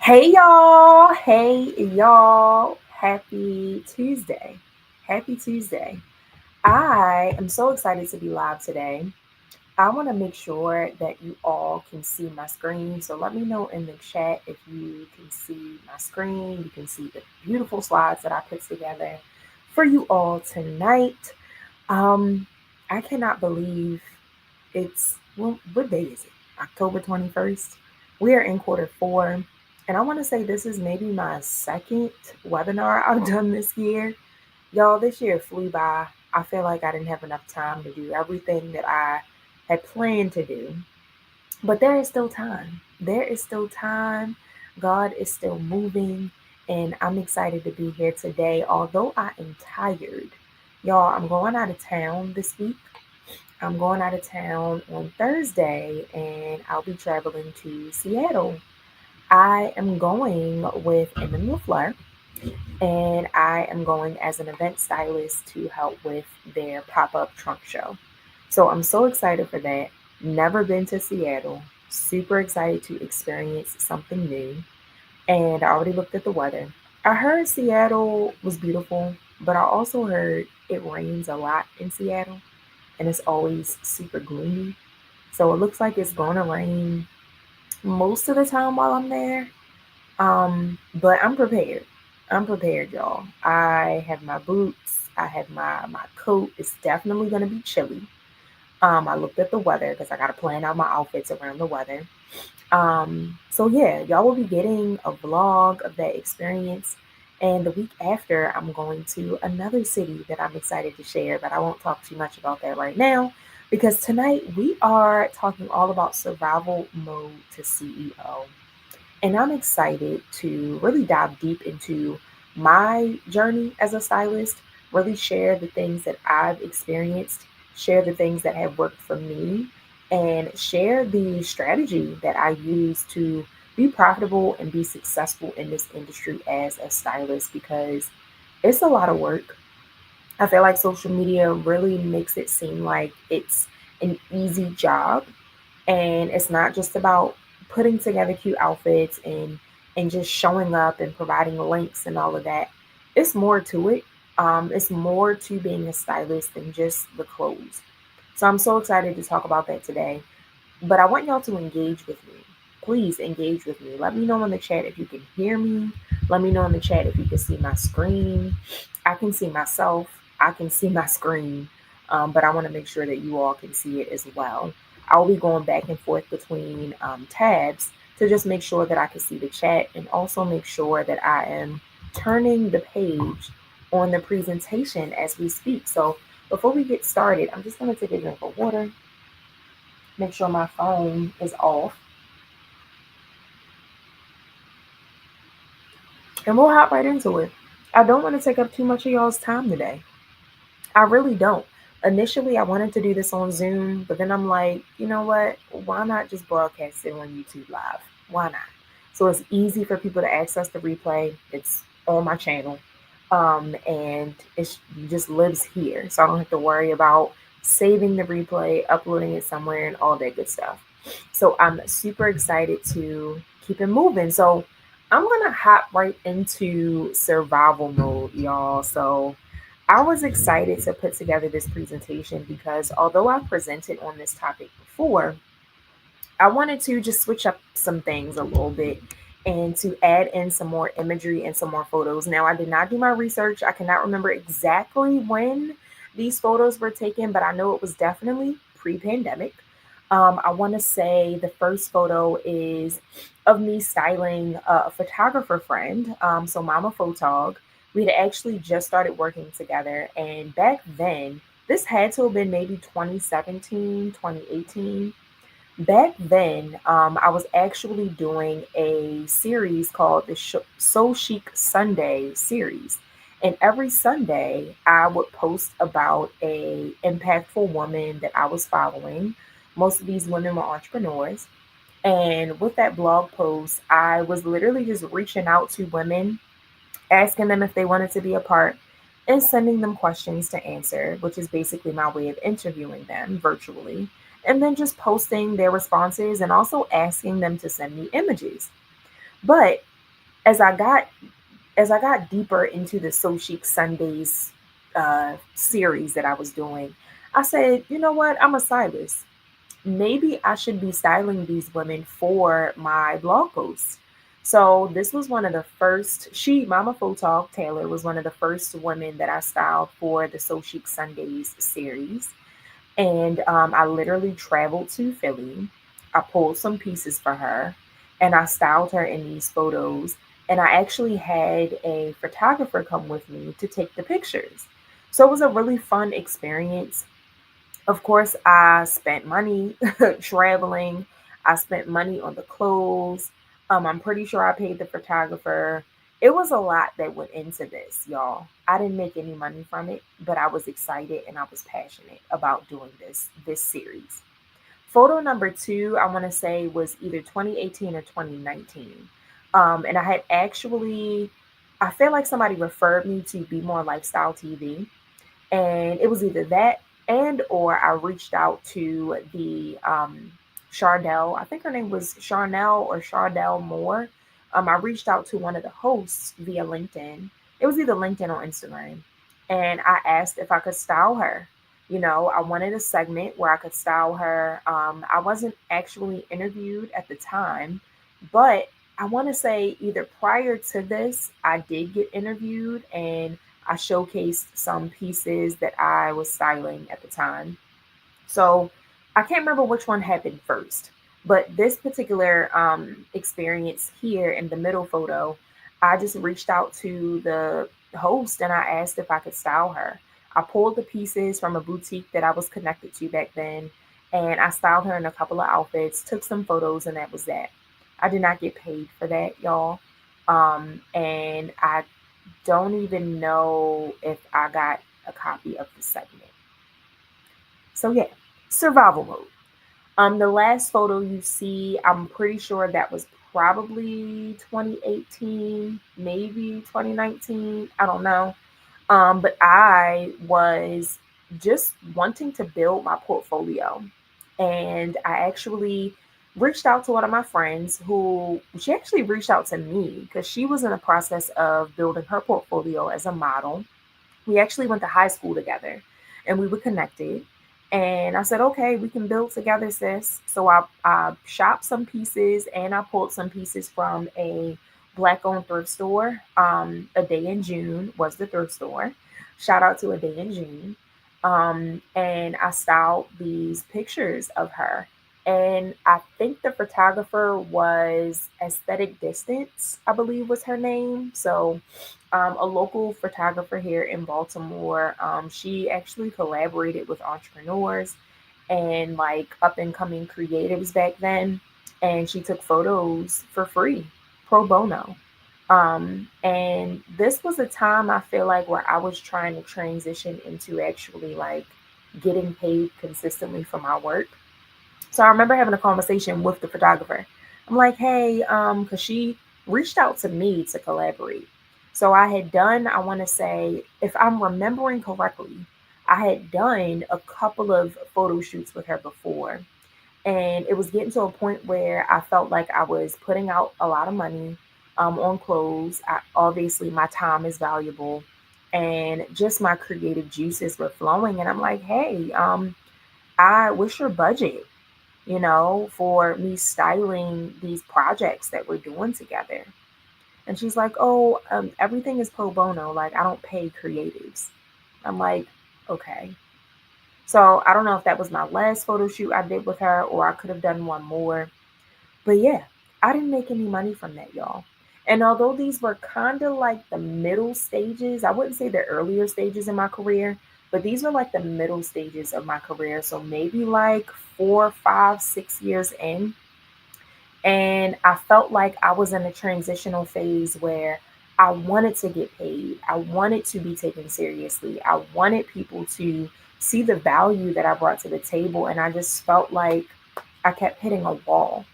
Hey y'all, hey y'all, happy Tuesday. Happy Tuesday. I am so excited to be live today. I want to make sure that you all can see my screen. So let me know in the chat if you can see my screen. You can see the beautiful slides that I put together for you all tonight. Um, I cannot believe what day is it? October 21st. We are in quarter four. And I want to say this is maybe my second webinar I've done this year. Y'all, this year flew by. I feel like I didn't have enough time to do everything that I had planned to do. But there is still time. There is still time. God is still moving. And I'm excited to be here today. Although I am tired, y'all, I'm going out of town this week. I'm going out of town on Thursday and I'll be traveling to Seattle. I am going with Emmanuel Fleur and I am going as an event stylist to help with their pop up trunk show. So I'm so excited for that. Never been to Seattle. Super excited to experience something new. And I already looked at the weather. I heard Seattle was beautiful, but I also heard it rains a lot in Seattle and it's always super gloomy. So it looks like it's going to rain most of the time while I'm there. But I'm prepared. I'm prepared, y'all. I have my boots. I have my coat. It's definitely going to be chilly. I looked at the weather because I got to plan out my outfits around the weather. So yeah, y'all will be getting a vlog of that experience. And the week after, I'm going to another city that I'm excited to share, but I won't talk too much about that right now because tonight we are talking all about survival mode to CEO. And I'm excited to really dive deep into my journey as a stylist, really share the things that I've experienced, share the things that have worked for me, and share the strategy that I use to be profitable and be successful in this industry as a stylist because it's a lot of work. I feel like social media really makes it seem like it's an easy job and it's not just about putting together cute outfits and just showing up and providing links and all of that. It's more to it. It's more to being a stylist than just the clothes. So I'm so excited to talk about that today. But I want y'all to engage with me. Please engage with me. Let me know in the chat if you can hear me. Let me know in the chat if you can see my screen. I can see myself. I can see my screen. But I want to make sure that you all can see it as well. I'll be going back and forth between tabs to just make sure that I can see the chat and also make sure that I am turning the page on the presentation as we speak. So before we get started, I'm just going to take a drink of water, make sure my phone is off, and we'll hop right into it. I don't want to take up too much of y'all's time today. I really don't. Initially, I wanted to do this on Zoom, but then I'm like, you know what? Why not just broadcast it on YouTube Live? Why not? So it's easy for people to access the replay. It's on my channel, and it just lives here, so I don't have to worry about saving the replay, uploading it somewhere, and all that good stuff. So I'm super excited to keep it moving. So I'm gonna hop right into survival mode, y'all. So I was excited to put together this presentation because although I've presented on this topic before, I wanted to just switch up some things a little bit and to add in some more imagery and some more photos. Now, I did not do my research. I cannot remember exactly when these photos were taken, but I know it was definitely pre-pandemic. I want to say the first photo is of me styling a photographer friend, so Mama Photog. We had actually just started working together, and back then, this had to have been maybe 2017, 2018. Back then, I was actually doing a series called the So Chic Sunday series. And every Sunday, I would post about a impactful woman that I was following. Most of these women were entrepreneurs. And with that blog post, I was literally just reaching out to women, asking them if they wanted to be a part, and sending them questions to answer, which is basically my way of interviewing them virtually, and then just posting their responses and also asking them to send me images. But as I got deeper into the So Chic Sundays series that I was doing, I said, you know what? I'm a stylist. Maybe I should be styling these women for my blog posts. So this was one of the first. Mama Photog Taylor was one of the first women that I styled for the So Chic Sundays series. And I literally traveled to Philly. I pulled some pieces for her and I styled her in these photos. And I actually had a photographer come with me to take the pictures. So it was a really fun experience. Of course, I spent money traveling. I spent money on the clothes. I'm pretty sure I paid the photographer. It was a lot that went into this, y'all. I didn't make any money from it, but I was excited and I was passionate about doing this series. Photo number two, I want to say was either 2018 or 2019. And I had actually, I feel like somebody referred me to Be More Lifestyle TV, and it was either that and or I reached out to the Chardell. I think her name was Charnel or Chardell Moore. I reached out to one of the hosts via LinkedIn. It was either LinkedIn or Instagram, and I asked if I could style her. You know, I wanted a segment where I could style her. I wasn't actually interviewed at the time, but I want to say either prior to this, I did get interviewed and I showcased some pieces that I was styling at the time. So I can't remember which one happened first, but this particular experience here in the middle photo, I just reached out to the host and I asked if I could style her. I pulled the pieces from a boutique that I was connected to back then, and I styled her in a couple of outfits, took some photos, and that was that. I did not get paid for that, y'all. And I don't even know if I got a copy of the segment. So yeah, survival mode. The last photo you see, I'm pretty sure that was probably 2018, maybe 2019. I don't know. But I was just wanting to build my portfolio. And I actually reached out to one of my friends who she actually reached out to me because she was in the process of building her portfolio as a model. We actually went to high school together and we were connected. And I said, okay, we can build together, sis. So I shopped some pieces and I pulled some pieces from a black owned thrift store. A Day in June was the thrift store. Shout out to A Day in June. And I styled these pictures of her. And I think the photographer was Aesthetic Distance, I believe was her name. So a local photographer here in Baltimore. She actually collaborated with entrepreneurs and like up and coming creatives back then. And she took photos for free, pro bono. And this was a time I feel like where I was trying to transition into actually like getting paid consistently for my work. So I remember having a conversation with the photographer. I'm like, hey, because she reached out to me to collaborate. So I had done, I want to say, if I'm remembering correctly, I had done a couple of photo shoots with her before. And it was getting to a point where I felt like I was putting out a lot of money on clothes. Obviously, my time is valuable and just my creative juices were flowing. And I'm like, hey, what's your budget? For me styling these projects that we're doing together. And she's like, oh, everything is pro bono. Like, I don't pay creatives. I'm like, okay. So I don't know if that was my last photo shoot I did with her or I could have done one more. But yeah, I didn't make any money from that, y'all. And although these were kind of like the middle stages, I wouldn't say the earlier stages in my career, but these were like the middle stages of my career. So maybe like 4, 5, 6 years in. And I felt like I was in a transitional phase where I wanted to get paid. I wanted to be taken seriously. I wanted people to see the value that I brought to the table. And I just felt like I kept hitting a wall.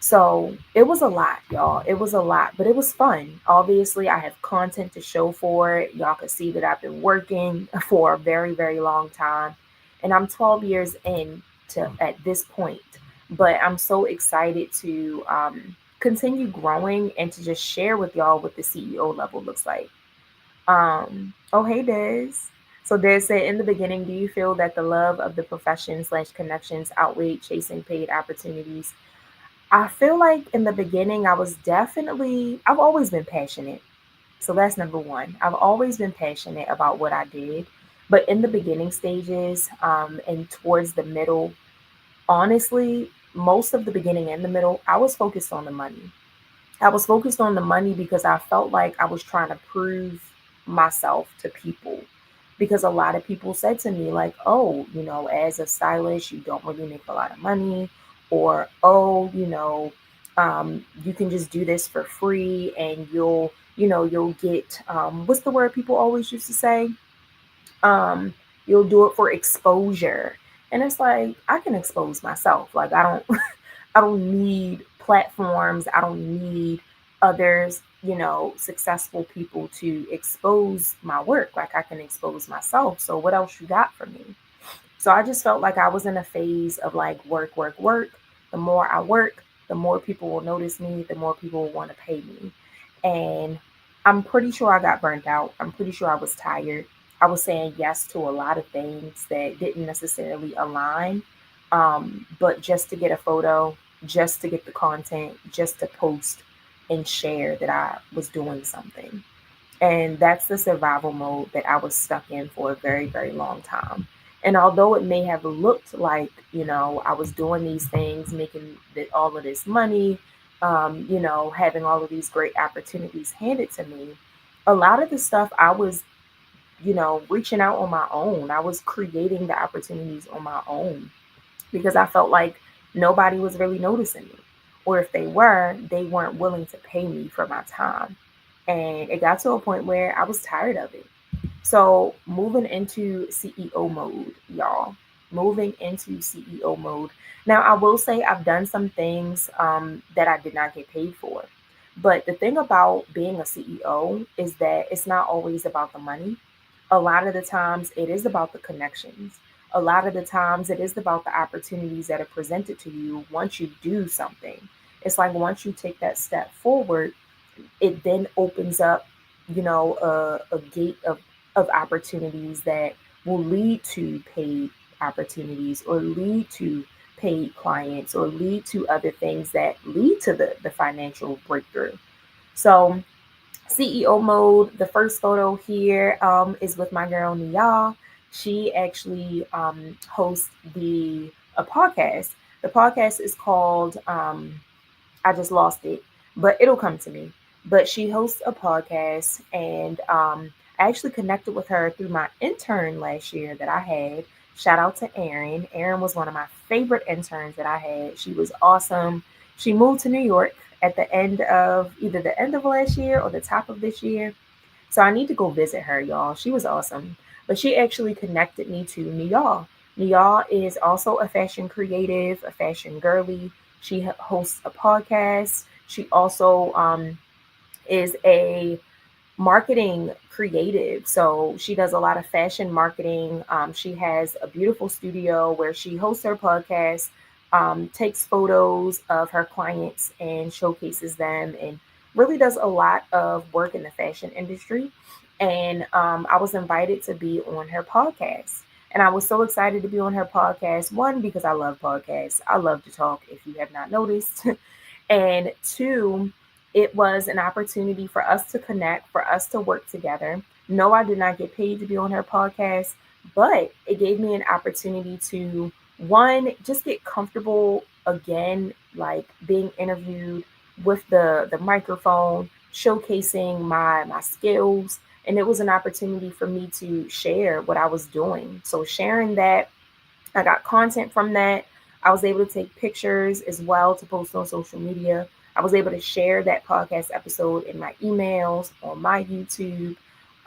So it was a lot, y'all. It was a lot, but it was fun. Obviously, I have content to show for it. Y'all can see that I've been working for a very, very long time. And I'm 12 years in to at this point. But I'm so excited to continue growing and to just share with y'all what the CEO level looks like. Oh, hey, Des. So Des said, in the beginning, do you feel that the love of the profession slash connections outweighed chasing paid opportunities? I feel like in the beginning, I've always been passionate. So that's number one. I've always been passionate about what I did. But in the beginning stages, and towards the middle, honestly, most of the beginning and the middle, I was focused on the money. I was focused on the money because I felt like I was trying to prove myself to people. Because a lot of people said to me, like, oh, as a stylist, you don't really make a lot of money, or, oh, you can just do this for free and you'll get, what's the word people always used to say? You'll do it for exposure. And it's like, I can expose myself. Like, I don't, I don't need platforms. I don't need others, successful people to expose my work. Like, I can expose myself. So what else you got for me? So I just felt like I was in a phase of like work, work, work. The more I work, the more people will notice me, the more people will want to pay me. And I'm pretty sure I got burnt out. I'm pretty sure I was tired. I was saying yes to a lot of things that didn't necessarily align. But just to get a photo, just to get the content, just to post and share that I was doing something. And that's the survival mode that I was stuck in for a very, very long time. And although it may have looked like, I was doing these things, making all of this money, having all of these great opportunities handed to me, a lot of the stuff I was, reaching out on my own. I was creating the opportunities on my own because I felt like nobody was really noticing me. Or if they were, they weren't willing to pay me for my time. And it got to a point where I was tired of it. So moving into CEO mode, y'all. Moving into CEO mode. Now, I will say I've done some things that I did not get paid for. But the thing about being a CEO is that it's not always about the money. A lot of the times it is about the connections. A lot of the times it is about the opportunities that are presented to you once you do something. It's like once you take that step forward, it then opens up, a gate of opportunities that will lead to paid opportunities or lead to paid clients or lead to other things that lead to the financial breakthrough. So CEO mode, the first photo here is with my girl Nia. She actually hosts a podcast. The podcast is called I just lost it, but it'll come to me. But she hosts a podcast, and I actually connected with her through my intern last year that I had. Shout out to Erin. Erin was one of my favorite interns that I had. She was awesome. She moved to New York at the end of either the end of last year or the top of this year. So I need to go visit her, y'all. She was awesome. But she actually connected me to Niyal. Niyal is also a fashion creative, a fashion girly. She hosts a podcast. She also is a marketing creative. So she does a lot of fashion marketing. She has a beautiful studio where she hosts her podcast, takes photos of her clients and showcases them, and really does a lot of work in the fashion industry. And I was invited to be on her podcast. And I was so excited to be on her podcast. One, because I love podcasts. I love to talk, if you have not noticed. And two, it was an opportunity for us to connect, for us to work together. No, I did not get paid to be on her podcast, but it gave me an opportunity to, one, just get comfortable again, like being interviewed with the microphone, showcasing my skills. And it was an opportunity for me to share what I was doing. So sharing that, I got content from that. I was able to take pictures as well to post on social media. I was able to share that podcast episode in my emails, on my YouTube.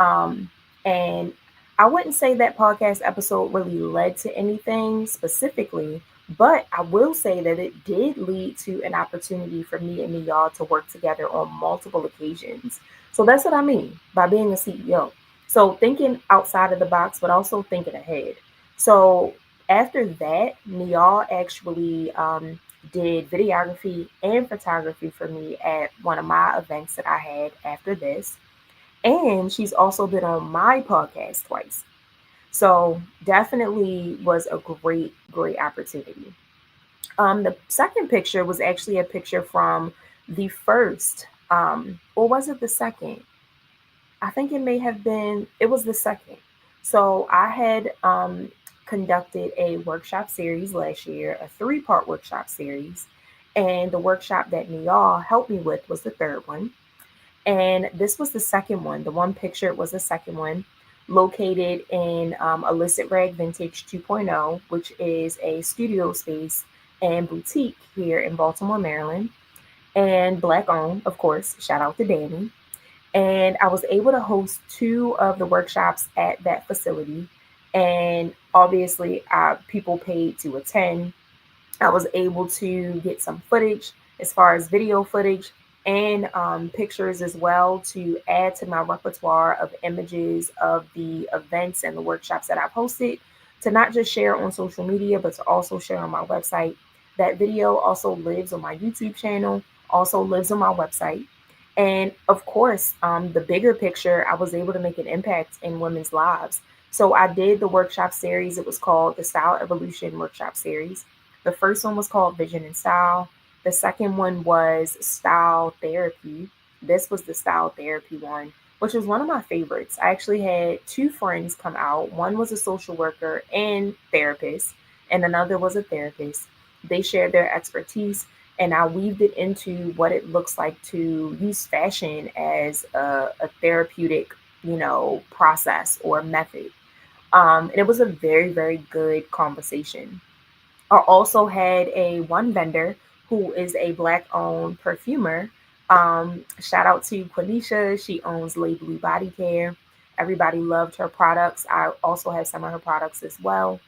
And I wouldn't say that podcast episode really led to anything specifically, but I will say that it did lead to an opportunity for me and y'all to work together on multiple occasions. So that's what I mean by being a CEO. So thinking outside of the box, but also thinking ahead. So after that, Niall actually did videography and photography for me at one of my events that I had after this. And she's also been on my podcast twice. So definitely was a great, great opportunity. The second picture was actually a picture from the first, or was it the second? I think it may have been, it was the second. So I had conducted a workshop series last year, a three-part workshop series. And the workshop that Niall helped me with was the third one. And this was the second one. The one picture was the second one, located in Illicit Rag Vintage 2.0, which is a studio space and boutique here in Baltimore, Maryland, and Black owned, of course. Shout out to Danny. And I was able to host two of the workshops at that facility. And obviously, people paid to attend. I was able to get some footage as far as video footage and pictures as well to add to my repertoire of images of the events and the workshops that I've hosted, to not just share on social media, but to also share on my website. That video also lives on my YouTube channel, also lives on my website. And of course, the bigger picture, I was able to make an impact in women's lives. So I did the workshop series. It was called the Style Evolution Workshop Series. The first one was called Vision and Style. The second one was Style Therapy. This was the Style Therapy one, which was one of my favorites. I actually had two friends come out. One was a social worker and therapist, and another was a therapist. They shared their expertise, and I weaved it into what it looks like to use fashion as a therapeutic, process or method. And it was a very, very good conversation. I also had a one vendor who is a black owned perfumer. Shout out to Quenisha. She owns Lay Blue Body Care. Everybody loved her products. I also have some of her products as well.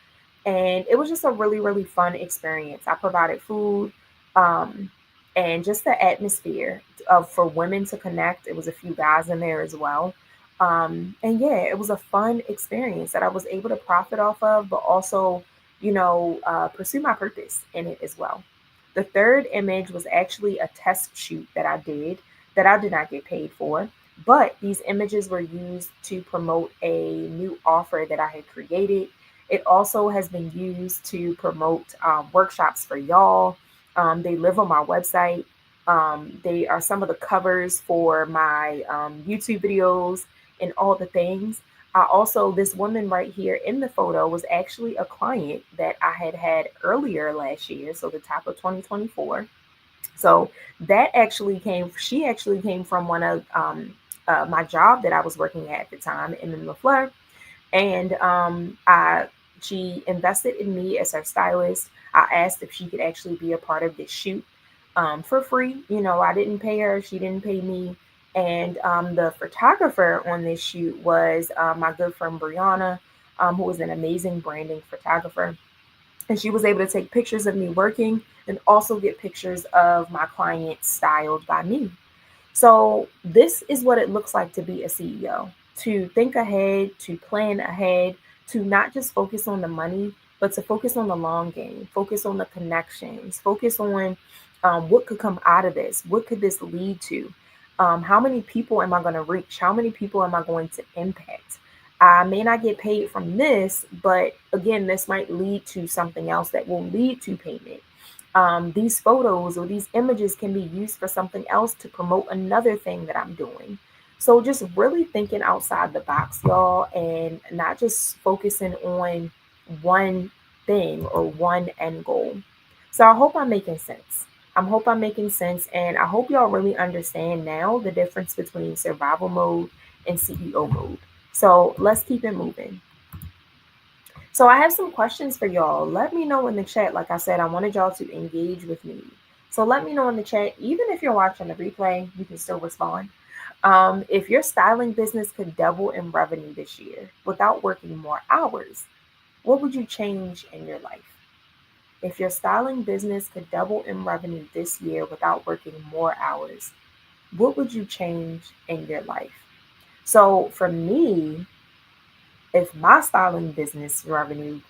And it was just a really, really fun experience. I provided food, um, and just the atmosphere of for women to connect. It was a few guys in there as well. And yeah, it was a fun experience that I was able to profit off of, but also, pursue my purpose in it as well. The third image was actually a test shoot that I did not get paid for, but these images were used to promote a new offer that I had created. It also has been used to promote workshops for y'all. They live on my website. They are some of the covers for my YouTube videos and all the things. Also, this woman right here in the photo was actually a client that I had had earlier last year, so the top of 2024. So she actually came from one of my job that I was working at the time in LaFleur. And she invested in me as her stylist. I asked if she could actually be a part of this shoot for free. I didn't pay her, she didn't pay me. And the photographer on this shoot was my good friend Brianna, who was an amazing branding photographer. And she was able to take pictures of me working and also get pictures of my clients styled by me. So, this is what it looks like to be a CEO, to think ahead, to plan ahead, to not just focus on the money, but to focus on the long game, focus on the connections, focus on what could come out of this, what could this lead to, how many people am I going to reach, how many people am I going to impact. I may not get paid from this, but again, this might lead to something else that will lead to payment. These photos or these images can be used for something else to promote another thing that I'm doing. So just really thinking outside the box, y'all, and not just focusing on one thing or one end goal. So I hope I'm making sense. I hope I'm making sense, and I hope y'all really understand now the difference between survival mode and CEO mode. So let's keep it moving. So I have some questions for y'all. Let me know in the chat. Like I said, I wanted y'all to engage with me. So let me know in the chat. Even if you're watching the replay, you can still respond. If your styling business could double in revenue this year without working more hours, what would you change in your life? If your styling business could double in revenue this year without working more hours, what would you change in your life? So for me, if my styling business revenue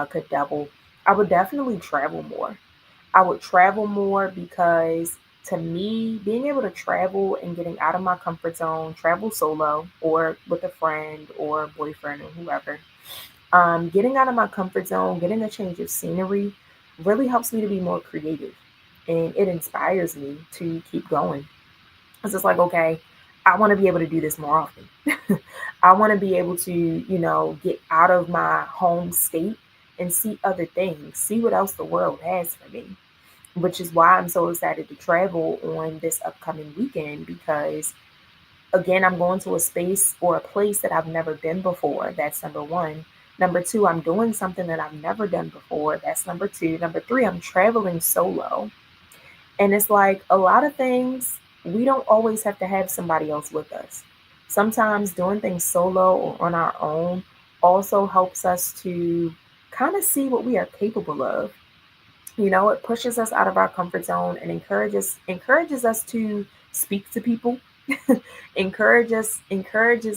could double, I would definitely travel more. I would travel more because to me, being able to travel and getting out of my comfort zone, travel solo or with a friend or boyfriend or whoever, getting out of my comfort zone, getting a change of scenery really helps me to be more creative. And it inspires me to keep going. It's just like, okay, I want to be able to do this more often. I want to be able to, get out of my home state and see other things, see what else the world has for me, which is why I'm so excited to travel on this upcoming weekend because, again, I'm going to a space or a place that I've never been before. That's number one. Number two, I'm doing something that I've never done before. That's number two. Number three, I'm traveling solo. And it's like a lot of things, we don't always have to have somebody else with us. Sometimes doing things solo or on our own also helps us to kind of see what we are capable of. It pushes us out of our comfort zone and encourages us to speak to people, encourages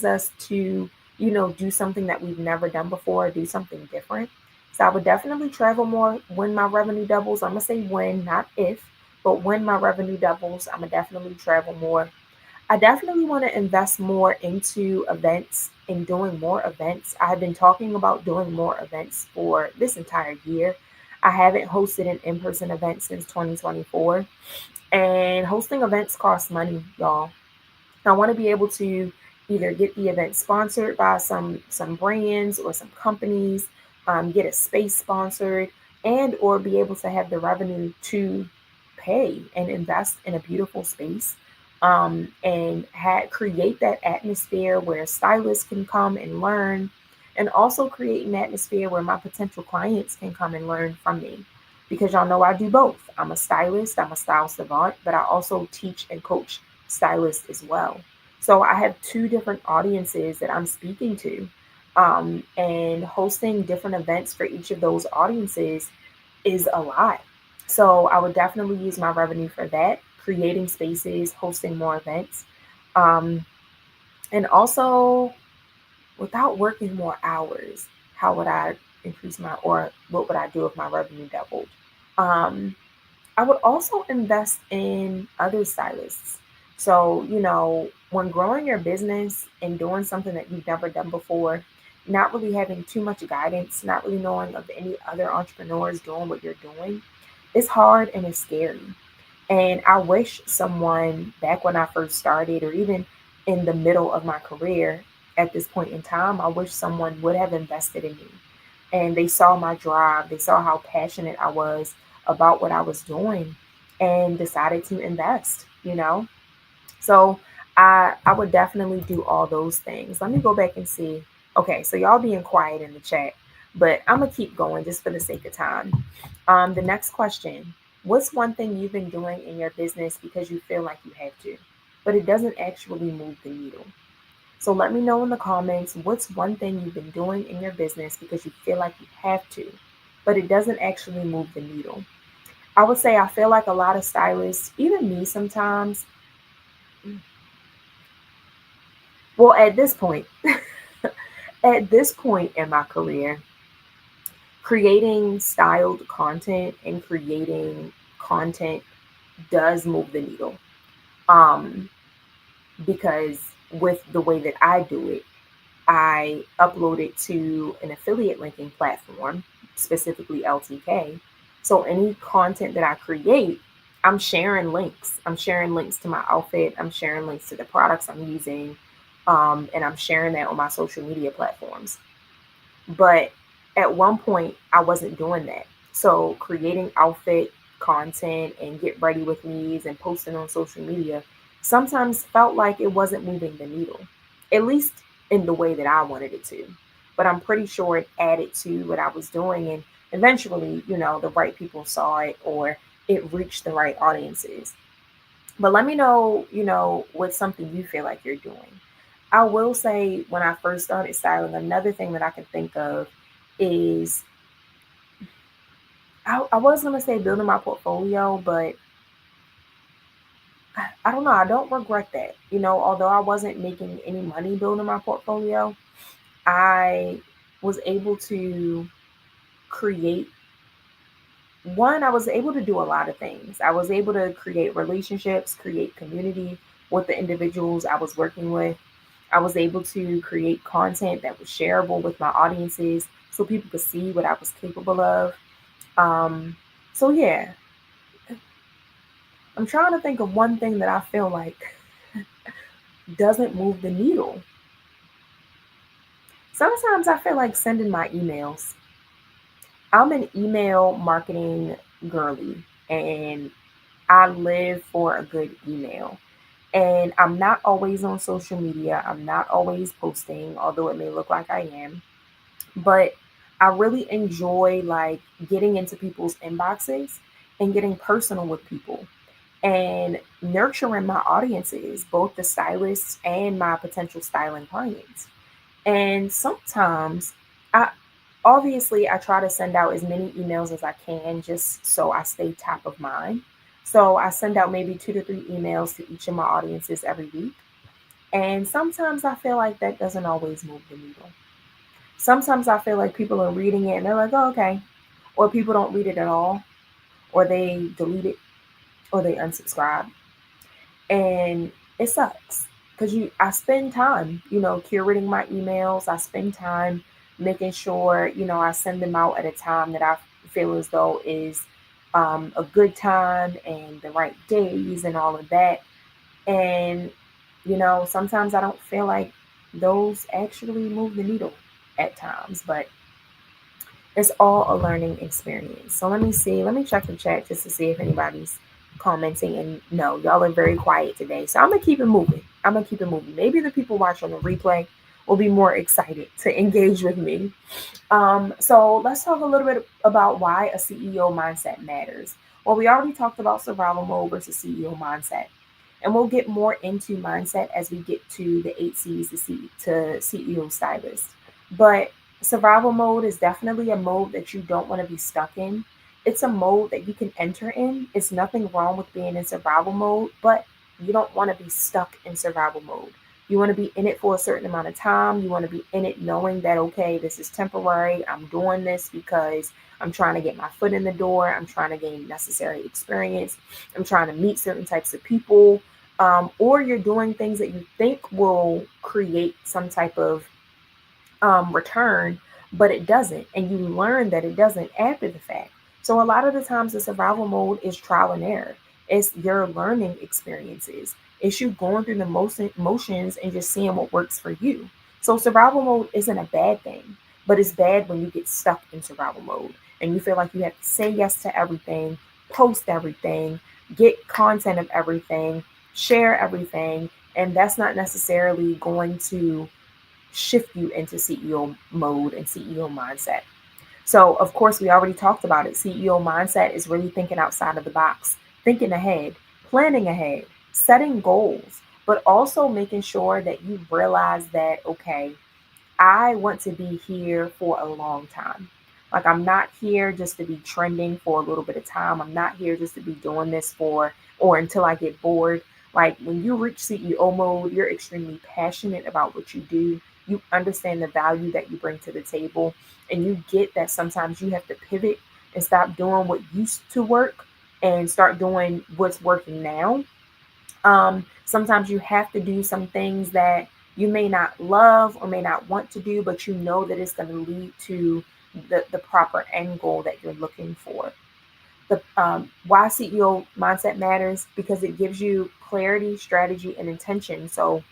us to, do something that we've never done before, do something different. So I would definitely travel more when my revenue doubles. I'm gonna say when, not if, but when my revenue doubles, I'm gonna definitely travel more. I definitely want to invest more into events and doing more events. I've been talking about doing more events for this entire year. I haven't hosted an in person event since 2024, and hosting events costs money, y'all. I want to be able to either get the event sponsored by some brands or some companies, get a space sponsored, and or be able to have the revenue to pay and invest in a beautiful space, and create that atmosphere where stylists can come and learn, and also create an atmosphere where my potential clients can come and learn from me. Because y'all know I do both. I'm a stylist, I'm a style savant, but I also teach and coach stylists as well. So I have two different audiences that I'm speaking to, and hosting different events for each of those audiences is a lot. So I would definitely use my revenue for that, creating spaces, hosting more events, um, and also without working more hours. How would I increase or what would I do if my revenue doubled? Um, I would also invest in other stylists. So, when growing your business and doing something that you've never done before, not really having too much guidance, not really knowing of any other entrepreneurs doing what you're doing, it's hard and it's scary. And I wish someone back when I first started, or even in the middle of my career at this point in time, I wish someone would have invested in me. And they saw my drive, they saw how passionate I was about what I was doing and decided to invest. So I would definitely do all those things. Let me go back and see. Okay, so y'all being quiet in the chat, but I'm gonna keep going just for the sake of time. The next question: what's one thing you've been doing in your business because you feel like you have to, but it doesn't actually move the needle? So let me know in the comments what's one thing you've been doing in your business because you feel like you have to, but it doesn't actually move the needle. I would say I feel like a lot of stylists, even me sometimes, well, at this point in my career, creating styled content and creating content does move the needle. Um, because with the way that I do it, I upload it to an affiliate linking platform, specifically LTK. So any content that I create, I'm sharing links. I'm sharing links to my outfit. I'm sharing links to the products I'm using. And I'm sharing that on my social media platforms. But at one point, I wasn't doing that. So creating outfit content and get ready with me's and posting on social media sometimes felt like it wasn't moving the needle, at least in the way that I wanted it to. But I'm pretty sure it added to what I was doing. And eventually, the right people saw it or it reached the right audiences. But let me know, what's something you feel like you're doing. I will say when I first started styling, another thing that I can think of is I was gonna say building my portfolio, but I don't know. I don't regret that. Although I wasn't making any money building my portfolio, I was able to create one, I was able to do a lot of things. I was able to create relationships, create community with the individuals I was working with. I was able to create content that was shareable with my audiences so people could see what I was capable of. Um, so, yeah, I'm trying to think of one thing that I feel like doesn't move the needle. Sometimes I feel like sending my emails. I'm an email marketing girly and I live for a good email. And I'm not always on social media. I'm not always posting, although it may look like I am. But I really enjoy like getting into people's inboxes and getting personal with people and nurturing my audiences, both the stylists and my potential styling clients. And sometimes I obviously I try to send out as many emails as I can just so I stay top of mind. So I send out maybe 2 to 3 emails to each of my audiences every week. And sometimes I feel like that doesn't always move the needle. Sometimes I feel like people are reading it and they're like, oh, okay. Or people don't read it at all, or they delete it, or they unsubscribe. And it sucks because I spend time, curating my emails. I spend time making sure, I send them out at a time that I feel as though is a good time and the right days and all of that. And sometimes I don't feel like those actually move the needle at times, but it's all a learning experience. So let me see. Let me check the chat just to see if anybody's commenting. And no, y'all are very quiet today. So I'm gonna keep it moving. I'm gonna keep it moving. Maybe the people watching the replay will be more excited to engage with me. So let's talk a little bit about why a CEO mindset matters. Well, we already talked about survival mode versus CEO mindset. And we'll get more into mindset as we get to the 8 C's to CEO Stylist. But survival mode is definitely a mode that you don't want to be stuck in. It's a mode that you can enter in. It's nothing wrong with being in survival mode, but you don't want to be stuck in survival mode. You want to be in it for a certain amount of time. You want to be in it knowing that, okay, this is temporary. I'm doing this because I'm trying to get my foot in the door. I'm trying to gain necessary experience. I'm trying to meet certain types of people. Or you're doing things that you think will create some type of return, but it doesn't. And you learn that it doesn't after the fact. So a lot of the times the survival mode is trial and error. It's your learning experiences. It's you going through the motions and just seeing what works for you. So survival mode isn't a bad thing, but it's bad when you get stuck in survival mode and you feel like you have to say yes to everything, post everything, get content of everything, share everything, and that's not necessarily going to shift you into CEO mode and CEO mindset. So, of course, we already talked about it. CEO mindset is really thinking outside of the box, thinking ahead, planning ahead, setting goals, but also making sure that you realize that, okay, I want to be here for a long time. Like, I'm not here just to be trending for a little bit of time. I'm not here just to be doing this for or until I get bored. Like, when you reach CEO mode, you're extremely passionate about what you do. You understand the value that you bring to the table, and you get that sometimes you have to pivot and stop doing what used to work and start doing what's working now. Sometimes you have to do some things that you may not love or may not want to do, but you know that it's going to lead to the proper end goal that you're looking for. The why CEO mindset matters because it gives you clarity, strategy, and intention. So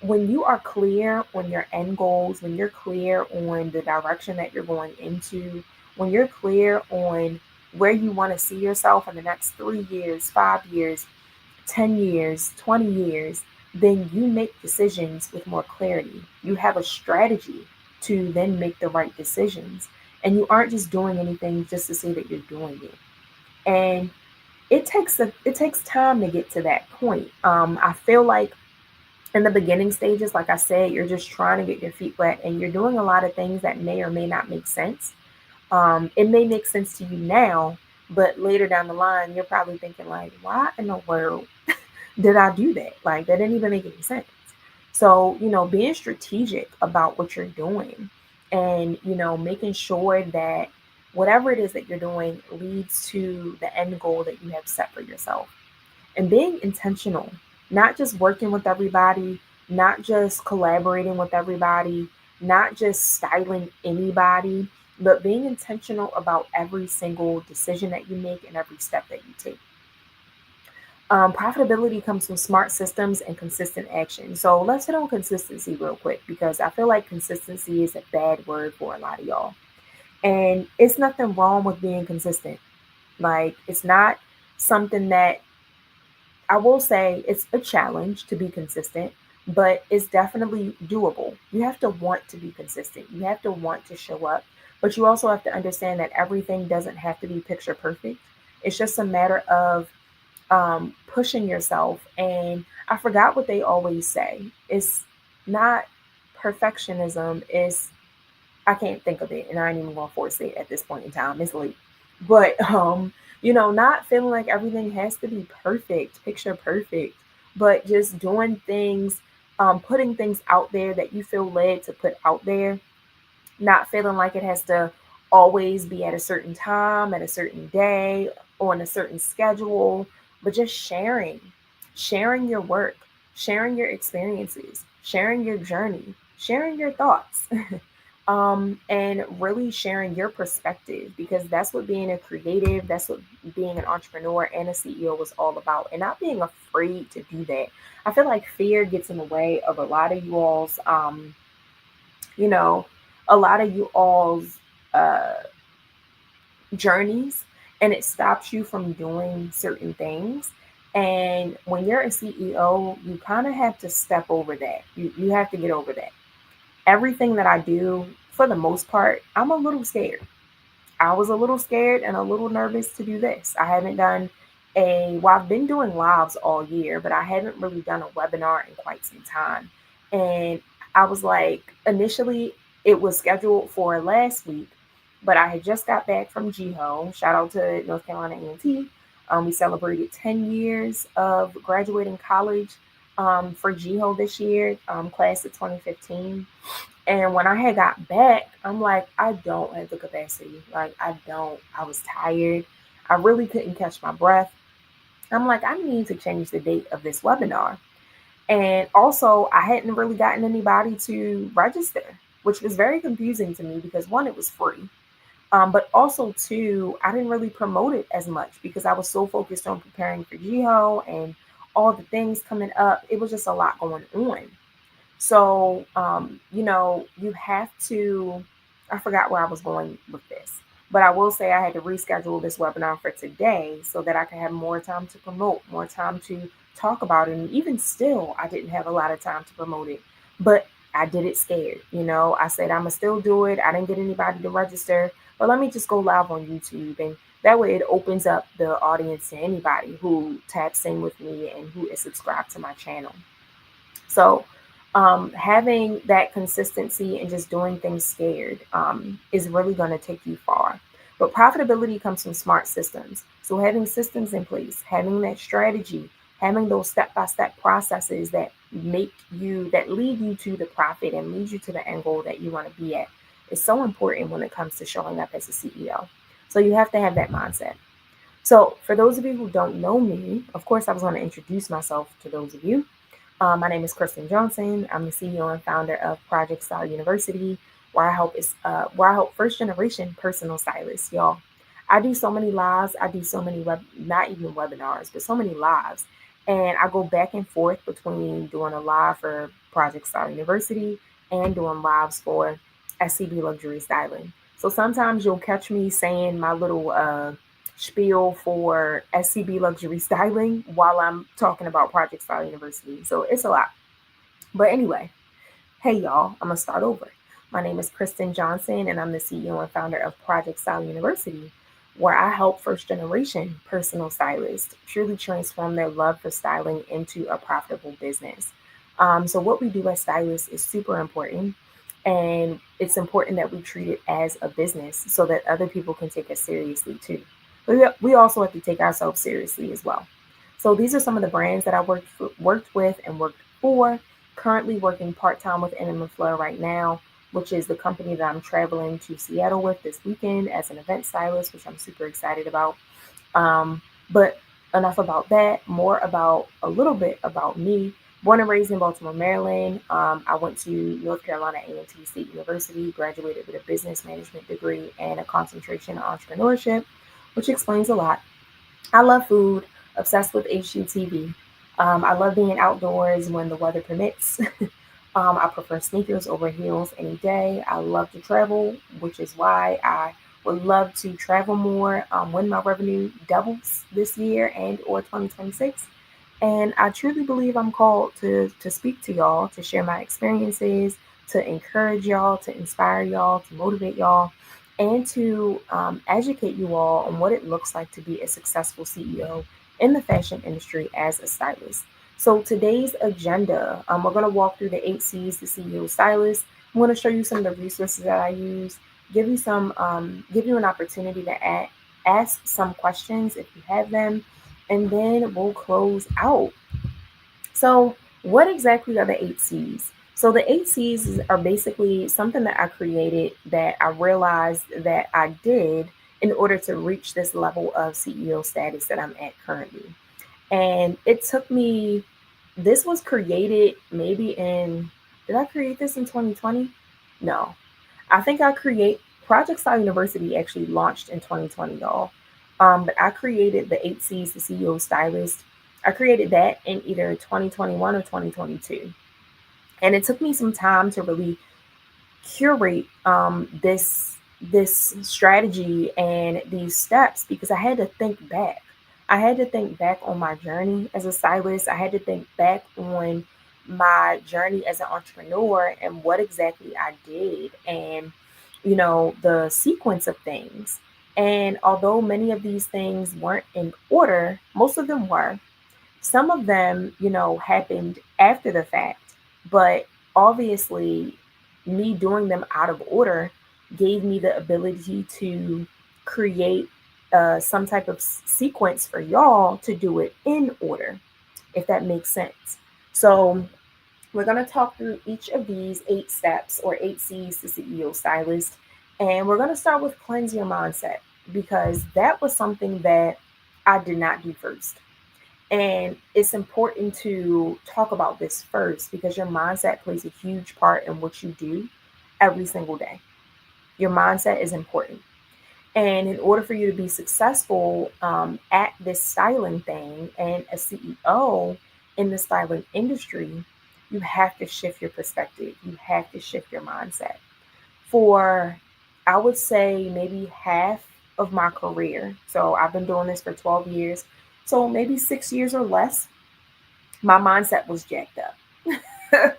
when you are clear on your end goals, when you're clear on the direction that you're going into, when you're clear on where you want to see yourself in the next 3 years, 5 years, 10 years, 20 years, then you make decisions with more clarity. You have a strategy to then make the right decisions. And you aren't just doing anything just to say that you're doing it. And it takes time to get to that point. I feel like in the beginning stages, like I said, you're just trying to get your feet wet and you're doing a lot of things that may or may not make sense. It may make sense to you now, but later down the line, you're probably thinking like, why in the world did I do that? Like, that didn't even make any sense. So, being strategic about what you're doing and, making sure that whatever it is that you're doing leads to the end goal that you have set for yourself. And being intentional, not just working with everybody, not just collaborating with everybody, not just styling anybody, but being intentional about every single decision that you make and every step that you take. Profitability comes from smart systems and consistent action. So let's hit on consistency real quick because I feel like consistency is a bad word for a lot of y'all. And it's nothing wrong with being consistent. Like, it's not something that I will say it's a challenge to be consistent, but it's definitely doable. You have to want to be consistent. You have to want to show up, but you also have to understand that everything doesn't have to be picture perfect. It's just a matter of pushing yourself. And I forgot what they always say. It's not perfectionism. It's I can't think of it, and I ain't even gonna force it at this point in time. It's late, but not feeling like everything has to be perfect, picture perfect, but just doing things, putting things out there that you feel led to put out there, not feeling like it has to always be at a certain time, at a certain day, on a certain schedule, but just sharing your work, sharing your experiences, sharing your journey, sharing your thoughts. And really sharing your perspective because that's what being a creative, that's what being an entrepreneur and a CEO is all about, and not being afraid to do that. I feel like fear gets in the way of a lot of you all's, you know, a lot of you all's uh, journeys, and it stops you from doing certain things. And when you're a CEO, you kind of have to step over that. You have to get over that. Everything that I do, for the most part, I'm a little scared. I was a little scared and a little nervous to do this. I haven't done I've been doing lives all year, but I haven't really done a webinar in quite some time. And I was like, initially, it was scheduled for last week, but I had just got back from GHO. Shout out to North Carolina A&T. We celebrated 10 years of graduating college for GHO this year, class of 2015. And when I had got back, I'm like, I don't have the capacity. Like, I don't. I was tired. I really couldn't catch my breath. I'm like, I need to change the date of this webinar. And also, I hadn't really gotten anybody to register, which was very confusing to me because one, it was free. But also, two, I didn't really promote it as much because I was so focused on preparing for GHO and all the things coming up. It was just a lot going on. So, you have to, I forgot where I was going with this, but I will say I had to reschedule this webinar for today so that I could have more time to promote, more time to talk about it. And even still, I didn't have a lot of time to promote it, but I did it scared. I said, I'm going to still do it. I didn't get anybody to register, but let me just go live on YouTube. And that way it opens up the audience to anybody who taps in with me and who is subscribed to my channel. So, having that consistency and just doing things scared is really going to take you far. But profitability comes from smart systems. So having systems in place, having that strategy, having those step-by-step processes that lead you to the profit and lead you to the end goal that you want to be at is so important when it comes to showing up as a CEO. So you have to have that mindset. So for those of you who don't know me, of course, I was going to introduce myself to those of you. My name is Kristen Johnson. I'm the CEO and founder of Project Style University, where I help first generation personal stylists, y'all. I do so many lives. I do so many not even webinars, but so many lives. And I go back and forth between doing a live for Project Style University and doing lives for SCB Luxury Styling. So sometimes you'll catch me saying my little spiel for SCB Luxury Styling while I'm talking about Project Style University. So it's a lot. But anyway, hey y'all, I'm going to start over. My name is Kristen Johnson, and I'm the CEO and founder of Project Style University, where I help first generation personal stylists truly transform their love for styling into a profitable business. So what we do as stylists is super important. And it's important that we treat it as a business so that other people can take us seriously too. But we also have to take ourselves seriously as well. So these are some of the brands that I worked with and worked for. Currently working part-time with Enema Fleur right now, which is the company that I'm traveling to Seattle with this weekend as an event stylist, which I'm super excited about. But enough about that, more about a little bit about me. Born and raised in Baltimore, Maryland. I went to North Carolina A&T State University, graduated with a business management degree and a concentration in entrepreneurship, which explains a lot. I love food, obsessed with HGTV. I love being outdoors when the weather permits. I prefer sneakers over heels any day. I love to travel, which is why I would love to travel more when my revenue doubles this year and or 2026. And I truly believe I'm called to speak to y'all, to share my experiences, to encourage y'all, to inspire y'all, to motivate y'all, and to educate you all on what it looks like to be a successful CEO in the fashion industry as a stylist. So today's agenda, we're going to walk through the 8 C's to CEO Stylist. I'm going to show you some of the resources that I use, give you an opportunity to ask some questions if you have them, and then we'll close out. So, what exactly are the 8 C's? So, the 8 C's are basically something that I created that I realized that I did in order to reach this level of CEO status that I'm at currently. And it took me, this was created maybe did I create this in 2020? No. I think Project Style University actually launched in 2020, y'all. But I created the 8 C's to CEO Stylist. I created that in either 2021 or 2022. And it took me some time to really curate this strategy and these steps because I had to think back. I had to think back on my journey as a stylist. I had to think back on my journey as an entrepreneur and what exactly I did and the sequence of things. And although many of these things weren't in order, most of them were. Some of them, happened after the fact, but obviously, me doing them out of order gave me the ability to create some type of sequence for y'all to do it in order, if that makes sense. So, we're going to talk through each of these 8 steps or 8 C's to CEO Stylist. And we're going to start with cleanse your mindset because that was something that I did not do first. And it's important to talk about this first because your mindset plays a huge part in what you do every single day. Your mindset is important. And in order for you to be successful at this styling thing and a CEO in the styling industry, you have to shift your perspective. You have to shift your mindset. For, I would say, maybe half of my career, so I've been doing this for 12 years, so maybe 6 years or less, my mindset was jacked up.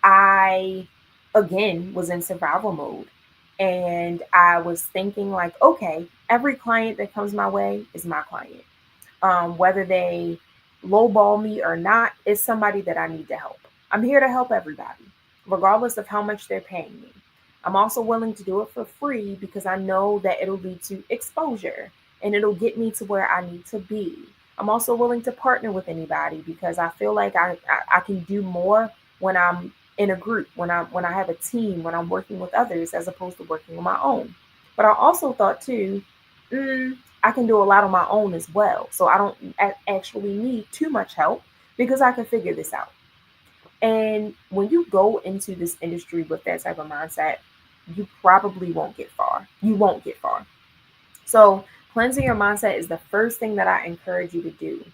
I, again, was in survival mode. And I was thinking, like, okay, every client that comes my way is my client. Whether they lowball me or not, is somebody that I need to help. I'm here to help everybody, regardless of how much they're paying me. I'm also willing to do it for free because I know that it'll lead to exposure and it'll get me to where I need to be. I'm also willing to partner with anybody because I feel like I can do more when I'm in a group, when I have a team, when I'm working with others as opposed to working on my own. But I also thought too, I can do a lot on my own as well. So I don't actually need too much help because I can figure this out. And when you go into this industry with that type of mindset, you probably won't get far. You won't get far. So cleansing your mindset is the first thing that I encourage you to do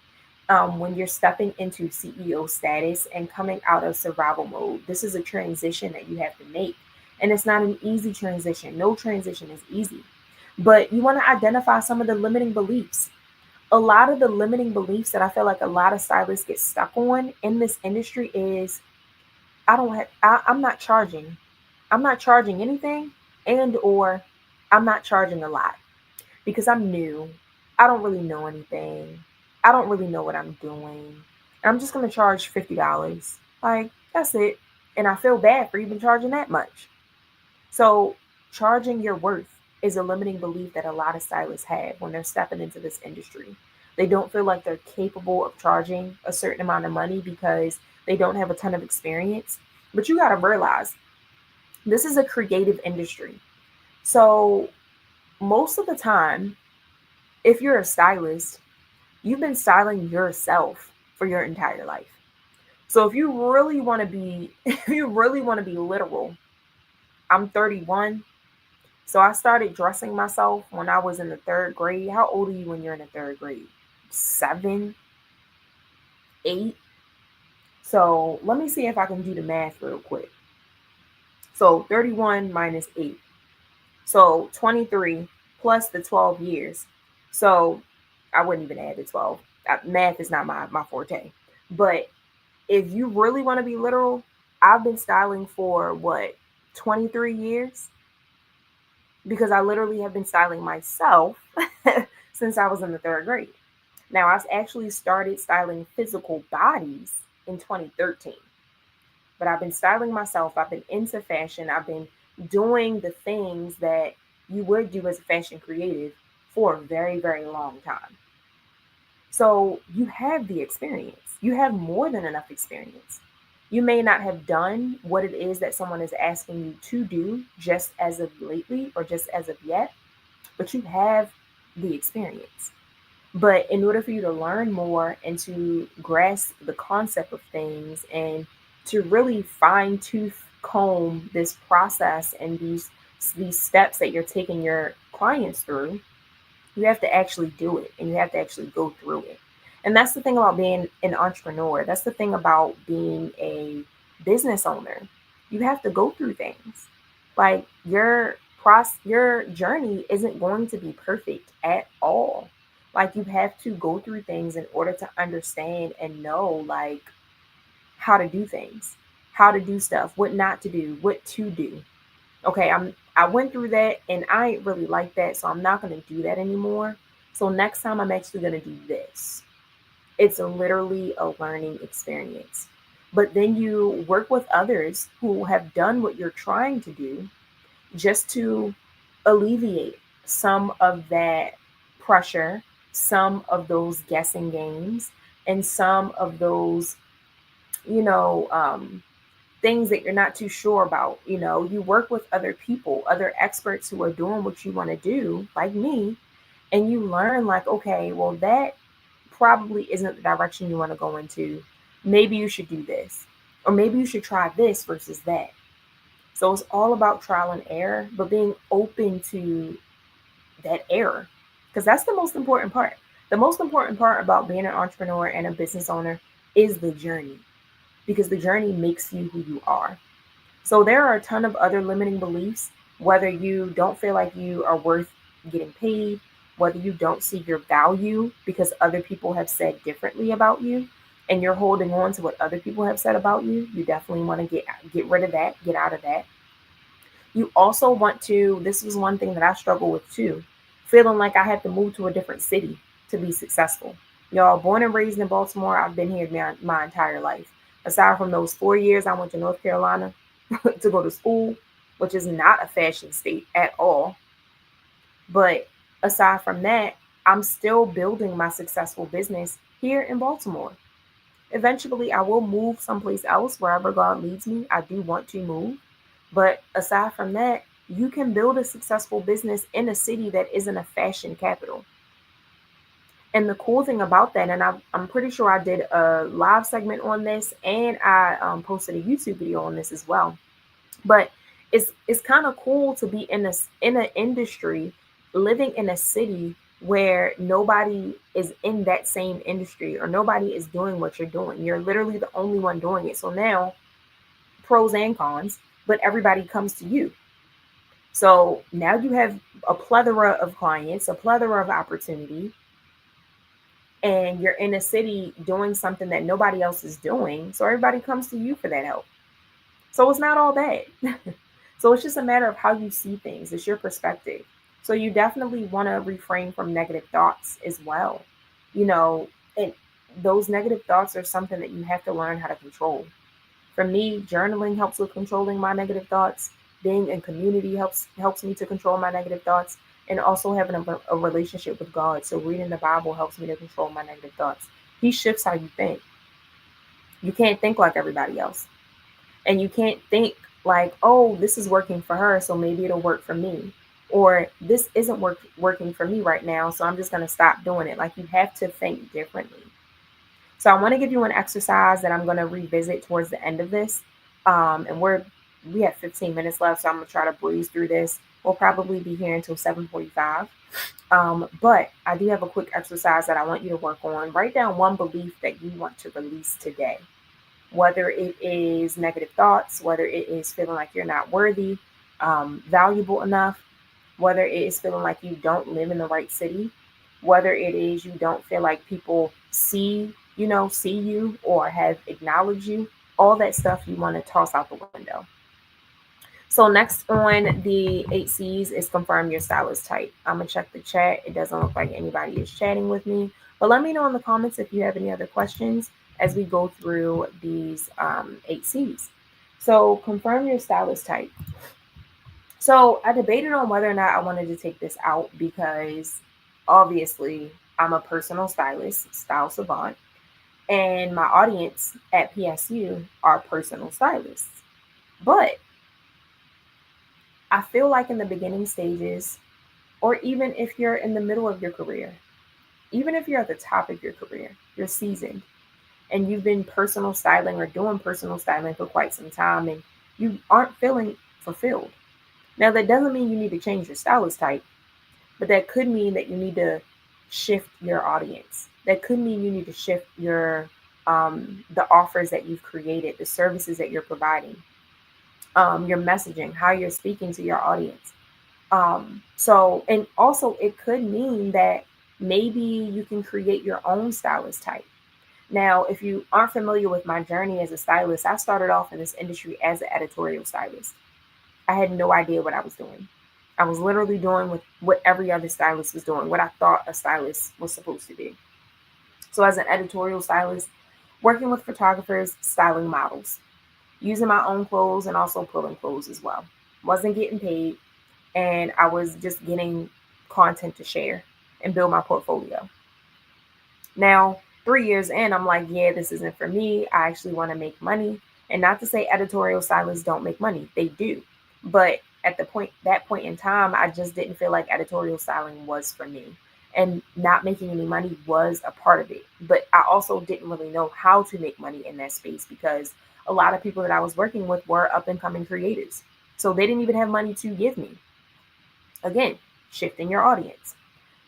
when you're stepping into CEO status and coming out of survival mode. This is a transition that you have to make. And it's not an easy transition. No transition is easy. But you want to identify some of the limiting beliefs. A lot of the limiting beliefs that I feel like a lot of stylists get stuck on in this industry is I'm not charging. I'm not charging anything and or I'm not charging a lot because I'm new. I don't really know anything. I don't really know what I'm doing. And I'm just going to charge $50. Like, that's it. And I feel bad for even charging that much. So, charging your worth is a limiting belief that a lot of stylists have when they're stepping into this industry. They don't feel like they're capable of charging a certain amount of money because they don't have a ton of experience. But you got to realize This is a creative industry. So most of the time, if you're a stylist, you've been styling yourself for your entire life. So if you really want to be, if you really want to be literal, I'm 31. So I started dressing myself when I was in the third grade. How old are you when you're in the third grade? 7, 8. So let me see if I can do the math real quick. So 31 minus 8. So 23 plus the 12 years. So I wouldn't even add the 12. Math is not my forte. But if you really want to be literal, I've been styling for what, 23 years? Because I literally have been styling myself since I was in the third grade. Now, I actually started styling physical bodies in 2013, but I've been styling myself. I've been into fashion. I've been doing the things that you would do as a fashion creative for a very, very long time. So you have the experience. You have more than enough experience. You may not have done what it is that someone is asking you to do just as of lately or just as of yet, but you have the experience. But in order for you to learn more and to grasp the concept of things and to really fine tooth comb this process and these steps that you're taking your clients through, you have to actually do it and you have to actually go through it. And that's the thing about being an entrepreneur. That's the thing about being a business owner. You have to go through things. Like your journey isn't going to be perfect at all. Like you have to go through things in order to understand and know like how to do things, how to do stuff, what not to do, what to do. Okay, I went through that and I ain't really like that, so I'm not gonna do that anymore. So next time I'm actually gonna do this. It's literally a learning experience. But then you work with others who have done what you're trying to do just to alleviate some of that pressure, some of those guessing games, and some of those, you know, things that you're not too sure about. You work with other people, other experts who are doing what you want to do, like me, and you learn, like, okay, well, that probably isn't the direction you want to go into. Maybe you should do this, or maybe you should try this versus that. So it's all about trial and error, but being open to that error, because that's the most important part. The most important part about being an entrepreneur and a business owner is the journey, because the journey makes you who you are. So there are a ton of other limiting beliefs, whether you don't feel like you are worth getting paid, whether you don't see your value because other people have said differently about you, and you're holding on to what other people have said about you. You definitely want to get rid of that, get out of that. You also want to, this was one thing that I struggle with too, feeling like I have to move to a different city to be successful. Y'all, born and raised in Baltimore, I've been here my entire life. Aside from those 4 years, I went to North Carolina to go to school, which is not a fashion state at all. But aside from that, I'm still building my successful business here in Baltimore. Eventually, I will move someplace else wherever God leads me. I do want to move. But aside from that, you can build a successful business in a city that isn't a fashion capital. And the cool thing about that, and I'm pretty sure I did a live segment on this, and I posted a YouTube video on this as well. But it's kind of cool to be in an industry, living in a city where nobody is in that same industry or nobody is doing what you're doing. You're literally the only one doing it. So now, pros and cons, but everybody comes to you. So now you have a plethora of clients, a plethora of opportunity, and you're in a city doing something that nobody else is doing. So everybody comes to you for that help. So it's not all bad. So it's just a matter of how you see things. It's your perspective. So you definitely want to refrain from negative thoughts as well. You know, and those negative thoughts are something that you have to learn how to control. For me, journaling helps with controlling my negative thoughts. Being in community helps me to control my negative thoughts, and also having a relationship with God. So reading the Bible helps me to control my negative thoughts. He shifts how you think. You can't think like everybody else. And you can't think like, oh, this is working for her, so maybe it'll work for me. Or this isn't working for me right now, so I'm just going to stop doing it. Like, you have to think differently. So I want to give you an exercise that I'm going to revisit towards the end of this. And we have 15 minutes left, so I'm going to try to breeze through this. We'll probably be here until 7:45. But I do have a quick exercise that I want you to work on. Write down one belief that you want to release today, whether it is negative thoughts, whether it is feeling like you're not worthy, valuable enough, whether it is feeling like you don't live in the right city, whether it is you don't feel like people see you or have acknowledged you, all that stuff you want to toss out the window. So next on the 8 C's is confirm your stylist type. I'm gonna check the chat. It doesn't look like anybody is chatting with me, but let me know in the comments if you have any other questions as we go through these 8 C's. So confirm your stylist type. So I debated on whether or not I wanted to take this out because obviously I'm a personal stylist, style savant, and my audience at PSU are personal stylists. But I feel like in the beginning stages, or even if you're in the middle of your career, even if you're at the top of your career, you're seasoned and you've been personal styling or doing personal styling for quite some time and you aren't feeling fulfilled. Now, that doesn't mean you need to change your stylist type, but that could mean that you need to shift your audience. That could mean you need to shift the offers that you've created, the services that you're providing, your messaging, how you're speaking to your audience. And also it could mean that maybe you can create your own stylist type. Now, if you aren't familiar with my journey as a stylist, I started off in this industry as an editorial stylist. I had no idea what I was doing. I was literally doing what every other stylist was doing, what I thought a stylist was supposed to do. So as an editorial stylist, working with photographers, styling models, using my own clothes and also pulling clothes as well. Wasn't getting paid, and I was just getting content to share and build my portfolio. Now, 3 years in, I'm like, yeah, this isn't for me. I actually want to make money. And not to say editorial stylists don't make money, they do. But at that point in time, I just didn't feel like editorial styling was for me. And not making any money was a part of it. But I also didn't really know how to make money in that space because a lot of people that I was working with were up and coming creators. So they didn't even have money to give me. Again, shifting your audience.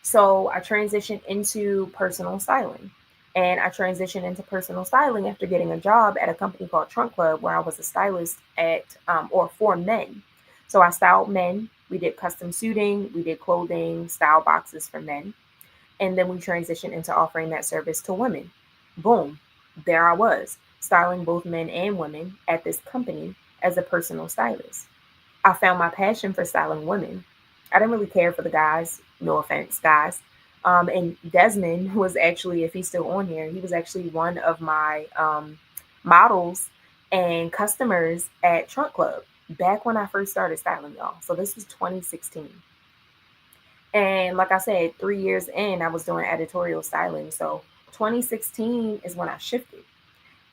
So I transitioned into personal styling. And I transitioned into personal styling after getting a job at a company called Trunk Club, where I was a stylist or for men. So I styled men. We did custom suiting, we did clothing, style boxes for men. And then we transitioned into offering that service to women. Boom, there I was, styling both men and women at this company as a personal stylist. I found my passion for styling women. I didn't really care for the guys. No offense, guys. And Desmond was actually, if he's still on here, he was actually one of my models and customers at Trunk Club back when I first started styling, y'all. So this was 2016. And like I said, 3 years in, I was doing editorial styling. So 2016 is when I shifted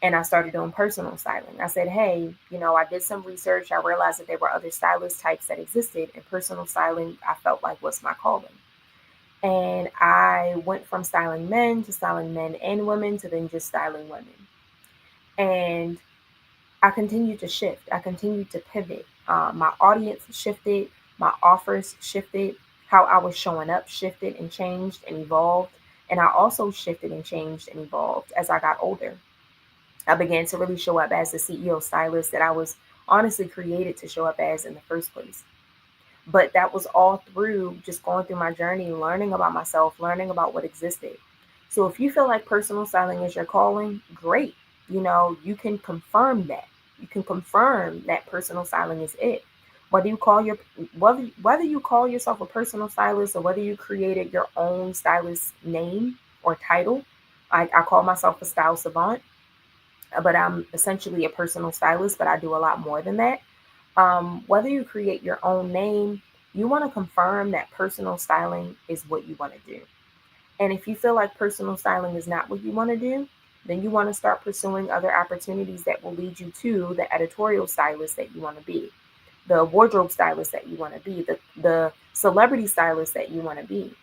and I started doing personal styling. I said, hey, I did some research. I realized that there were other stylist types that existed, and personal styling, I felt like was my calling. And I went from styling men to styling men and women to then just styling women. And I continued to shift. I continued to pivot. My audience shifted. My offers shifted. How I was showing up shifted and changed and evolved. And I also shifted and changed and evolved as I got older. I began to really show up as the CEO stylist that I was honestly created to show up as in the first place. But that was all through just going through my journey, learning about myself, learning about what existed. So if you feel like personal styling is your calling, great. You can confirm that. You can confirm that personal styling is it. Whether you call yourself a personal stylist or whether you created your own stylist name or title, I call myself a style savant, but I'm essentially a personal stylist, but I do a lot more than that. Whether you create your own name, you want to confirm that personal styling is what you want to do. And if you feel like personal styling is not what you want to do, Then you want to start pursuing other opportunities that will lead you to the editorial stylist that you want to be, the wardrobe stylist that you want to be, the celebrity stylist that you want to be,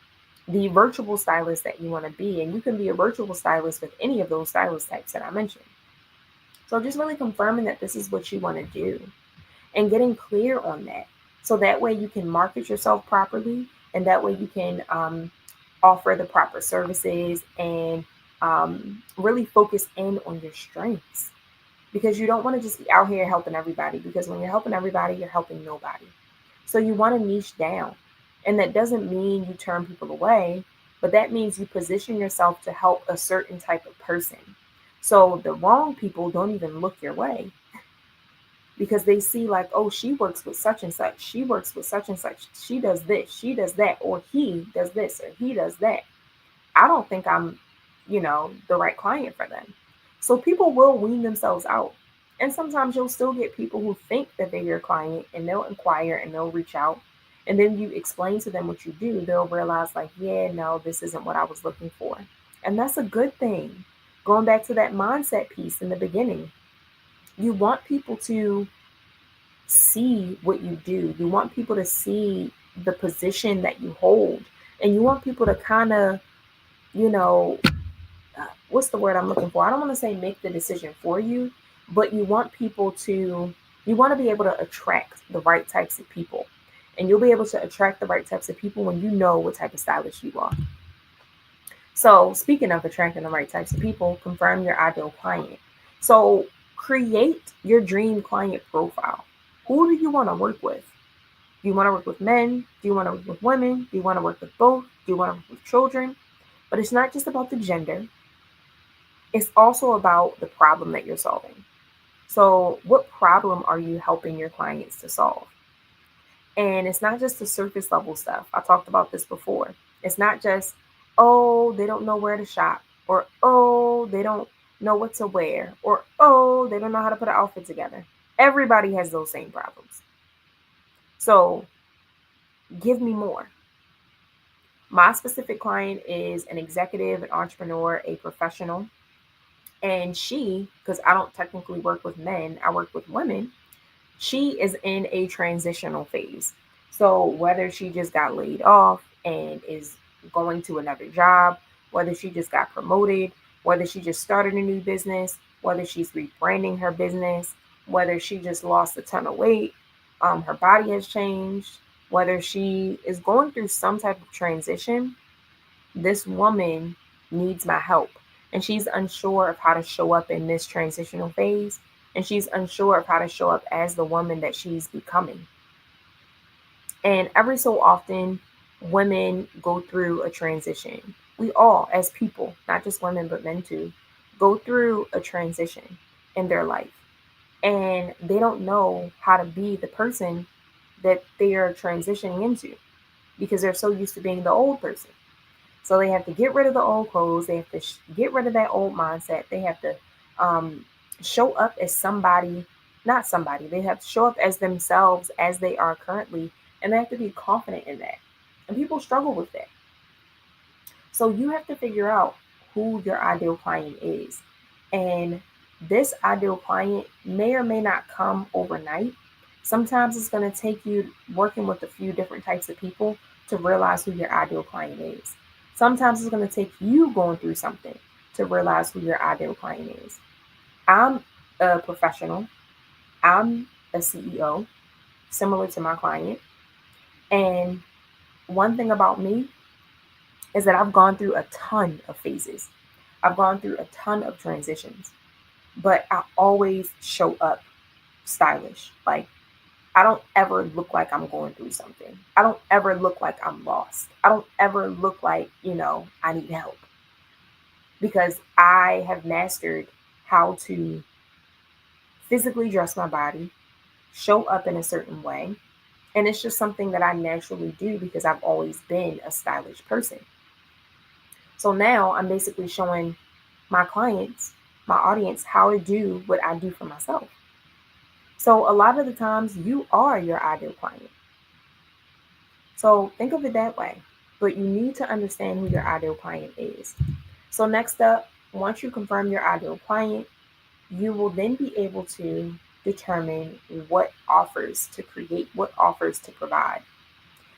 the virtual stylist that you want to be. And you can be a virtual stylist with any of those stylist types that I mentioned. So just really confirming that this is what you want to do and getting clear on that. So that way you can market yourself properly, and that way you can offer the proper services and really focus in on your strengths, because you don't want to just be out here helping everybody, because when you're helping everybody, you're helping nobody. So you want to niche down. And that doesn't mean you turn people away, but that means you position yourself to help a certain type of person. So the wrong people don't even look your way, because they see like, oh, she works with such and such. She works with such and such. She does this. She does that. Or he does this or he does that. I don't think I'm, the right client for them. So people will wean themselves out. And sometimes you'll still get people who think that they're your client, and they'll inquire and they'll reach out. And then you explain to them what you do. They'll realize, like, yeah, no, this isn't what I was looking for. And that's a good thing. Going back to that mindset piece in the beginning, you want people to see what you do. You want people to see the position that you hold. And you want people to kind of, you know, what's the word I'm looking for? I don't want to say make the decision for you, but you want to be able to attract the right types of people. And you'll be able to attract the right types of people when you know what type of stylist you are. So, speaking of attracting the right types of people, confirm your ideal client. So, create your dream client profile. Who do you want to work with? Do you want to work with men? Do you want to work with women? Do you want to work with both? Do you want to work with children? But it's not just about the gender, it's also about the problem that you're solving. So, what problem are you helping your clients to solve? And it's not just the surface level stuff. I talked about this before. It's not just, oh, they don't know where to shop, or oh, they don't know what to wear, or oh, they don't know how to put an outfit together. Everybody has those same problems. So, give me more. My specific client is an executive, an entrepreneur, a professional. And she, because I don't technically work with men, I work with women, she is in a transitional phase. So whether she just got laid off and is going to another job, whether she just got promoted, whether she just started a new business, whether she's rebranding her business, whether she just lost a ton of weight, her body has changed, whether she is going through some type of transition, this woman needs my help. And she's unsure of how to show up in this transitional phase. And she's unsure of how to show up as the woman that she's becoming. And every so often, women go through a transition. We all, as people, not just women, but men too, go through a transition in their life. And they don't know how to be the person that they are transitioning into, because they're so used to being the old person. So they have to get rid of the old clothes. They have to get rid of that old mindset. They have to show up as somebody, not somebody. They have to show up as themselves as they are currently. And they have to be confident in that. And people struggle with that. So you have to figure out who your ideal client is. And this ideal client may or may not come overnight. Sometimes it's going to take you working with a few different types of people to realize who your ideal client is. Sometimes it's going to take you going through something to realize who your ideal client is. I'm a professional. I'm a CEO, similar to my client. And one thing about me is that I've gone through a ton of phases. I've gone through a ton of transitions, but I always show up stylish. Like, I don't ever look like I'm going through something. I don't ever look like I'm lost. I don't ever look like, I need help, because I have mastered how to physically dress my body, show up in a certain way. And it's just something that I naturally do because I've always been a stylish person. So now I'm basically showing my clients, my audience, how to do what I do for myself. So a lot of the times you are your ideal client. So think of it that way. But you need to understand who your ideal client is. So next up, once you confirm your ideal client, you will then be able to determine what offers to create, what offers to provide.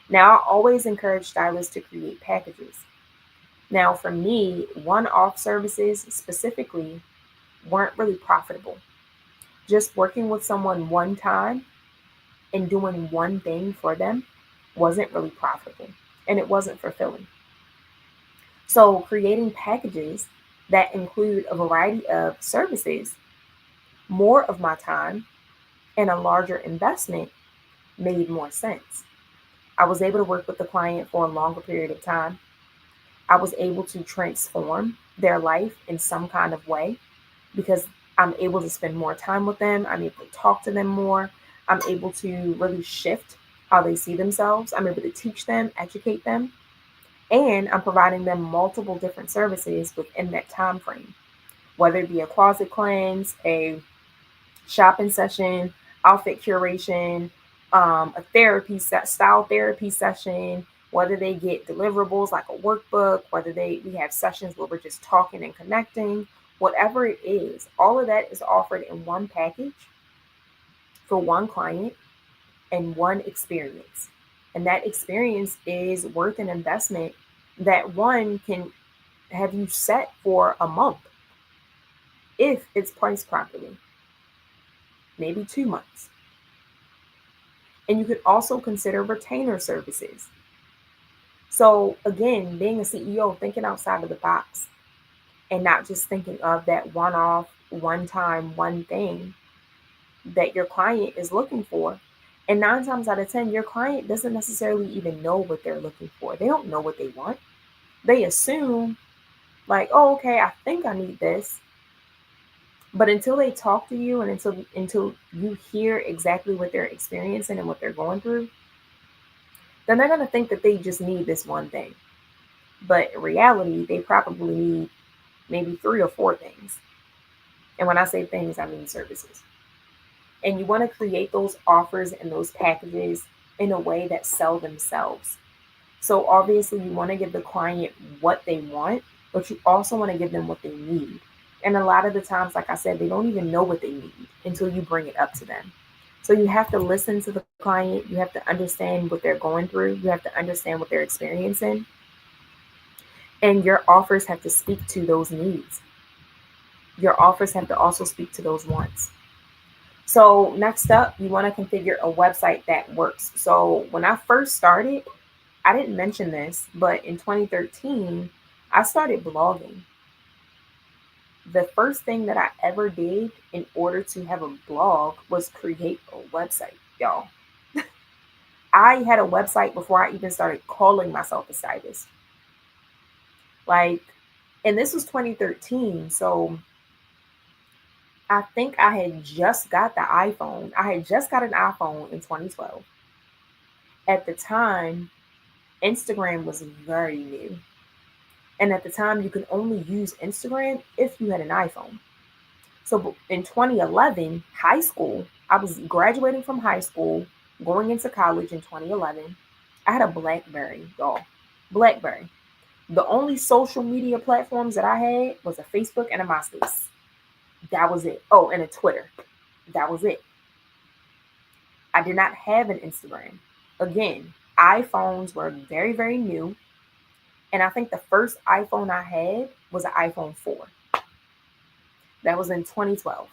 Now, I always encourage stylists to create packages. Now, for me, one off services specifically weren't really profitable. Just working with someone one time and doing one thing for them wasn't really profitable and it wasn't fulfilling. So, creating packages that include a variety of services, more of my time, and a larger investment made more sense. I was able to work with the client for a longer period of time. I was able to transform their life in some kind of way because I'm able to spend more time with them. I'm able to talk to them more. I'm able to really shift how they see themselves. I'm able to teach them, educate them, and I'm providing them multiple different services within that time frame, whether it be a closet cleanse, a shopping session, outfit curation, a style therapy session, whether they get deliverables like a workbook, whether we have sessions where we're just talking and connecting, whatever it is, all of that is offered in one package for one client and one experience. And that experience is worth an investment that one can have you set for a month if it's priced properly, maybe 2 months. And you could also consider retainer services. So, again, being a CEO, thinking outside of the box and not just thinking of that one off, one time, one thing that your client is looking for. And 9 times out of 10, your client doesn't necessarily even know what they're looking for. They don't know what they want. They assume, like, oh, okay, I think I need this. But until they talk to you and until you hear exactly what they're experiencing and what they're going through, then they're going to think that they just need this one thing. But in reality, they probably need maybe 3 or 4 things. And when I say things, I mean services. And you want to create those offers and those packages in a way that sell themselves. So obviously, you want to give the client what they want, but you also want to give them what they need. And a lot of the times, like I said, they don't even know what they need until you bring it up to them. So you have to listen to the client. You have to understand what they're going through. You have to understand what they're experiencing. And your offers have to speak to those needs. Your offers have to also speak to those wants. So next up, you want to configure a website that works. So when I first started, I didn't mention this, but in 2013, I started blogging. The first thing that I ever did in order to have a blog was create a website, y'all. I had a website before I even started calling myself a stylist. Like, and this was 2013. So I think I had just got the iPhone. I had just got an iPhone in 2012. At the time, Instagram was very new. And at the time, you could only use Instagram if you had an iPhone. So in 2011, high school, I was graduating from high school, going into college in 2011. I had a Blackberry, y'all. Blackberry. The only social media platforms that I had was a Facebook and a MySpace. That was it. Oh, and a Twitter. That was it. I did not have an Instagram. Again, iPhones were very, very new. And I think the first iPhone I had was an iPhone 4. That was in 2012.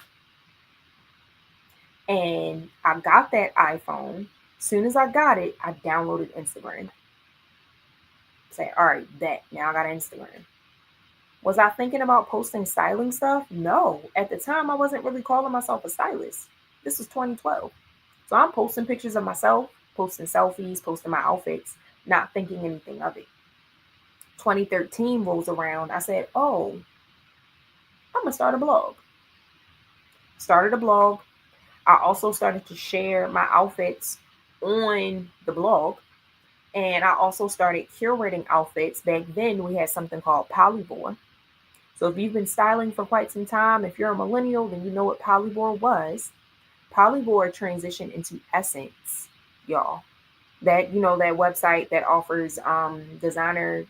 And I got that iPhone. Soon as I got it, I downloaded Instagram. Say, all right, bet. Now I got Instagram. Was I thinking about posting styling stuff? No. At the time, I wasn't really calling myself a stylist. This was 2012. So I'm posting pictures of myself, posting selfies, posting my outfits, not thinking anything of it. 2013 rolls around. I said, oh, I'm going to start a blog. Started a blog. I also started to share my outfits on the blog. And I also started curating outfits. Back then, we had something called Polybore. So if you've been styling for quite some time, if you're a millennial, then you know what Polybore was. Polybore transitioned into Essence, y'all. That, that website that offers designer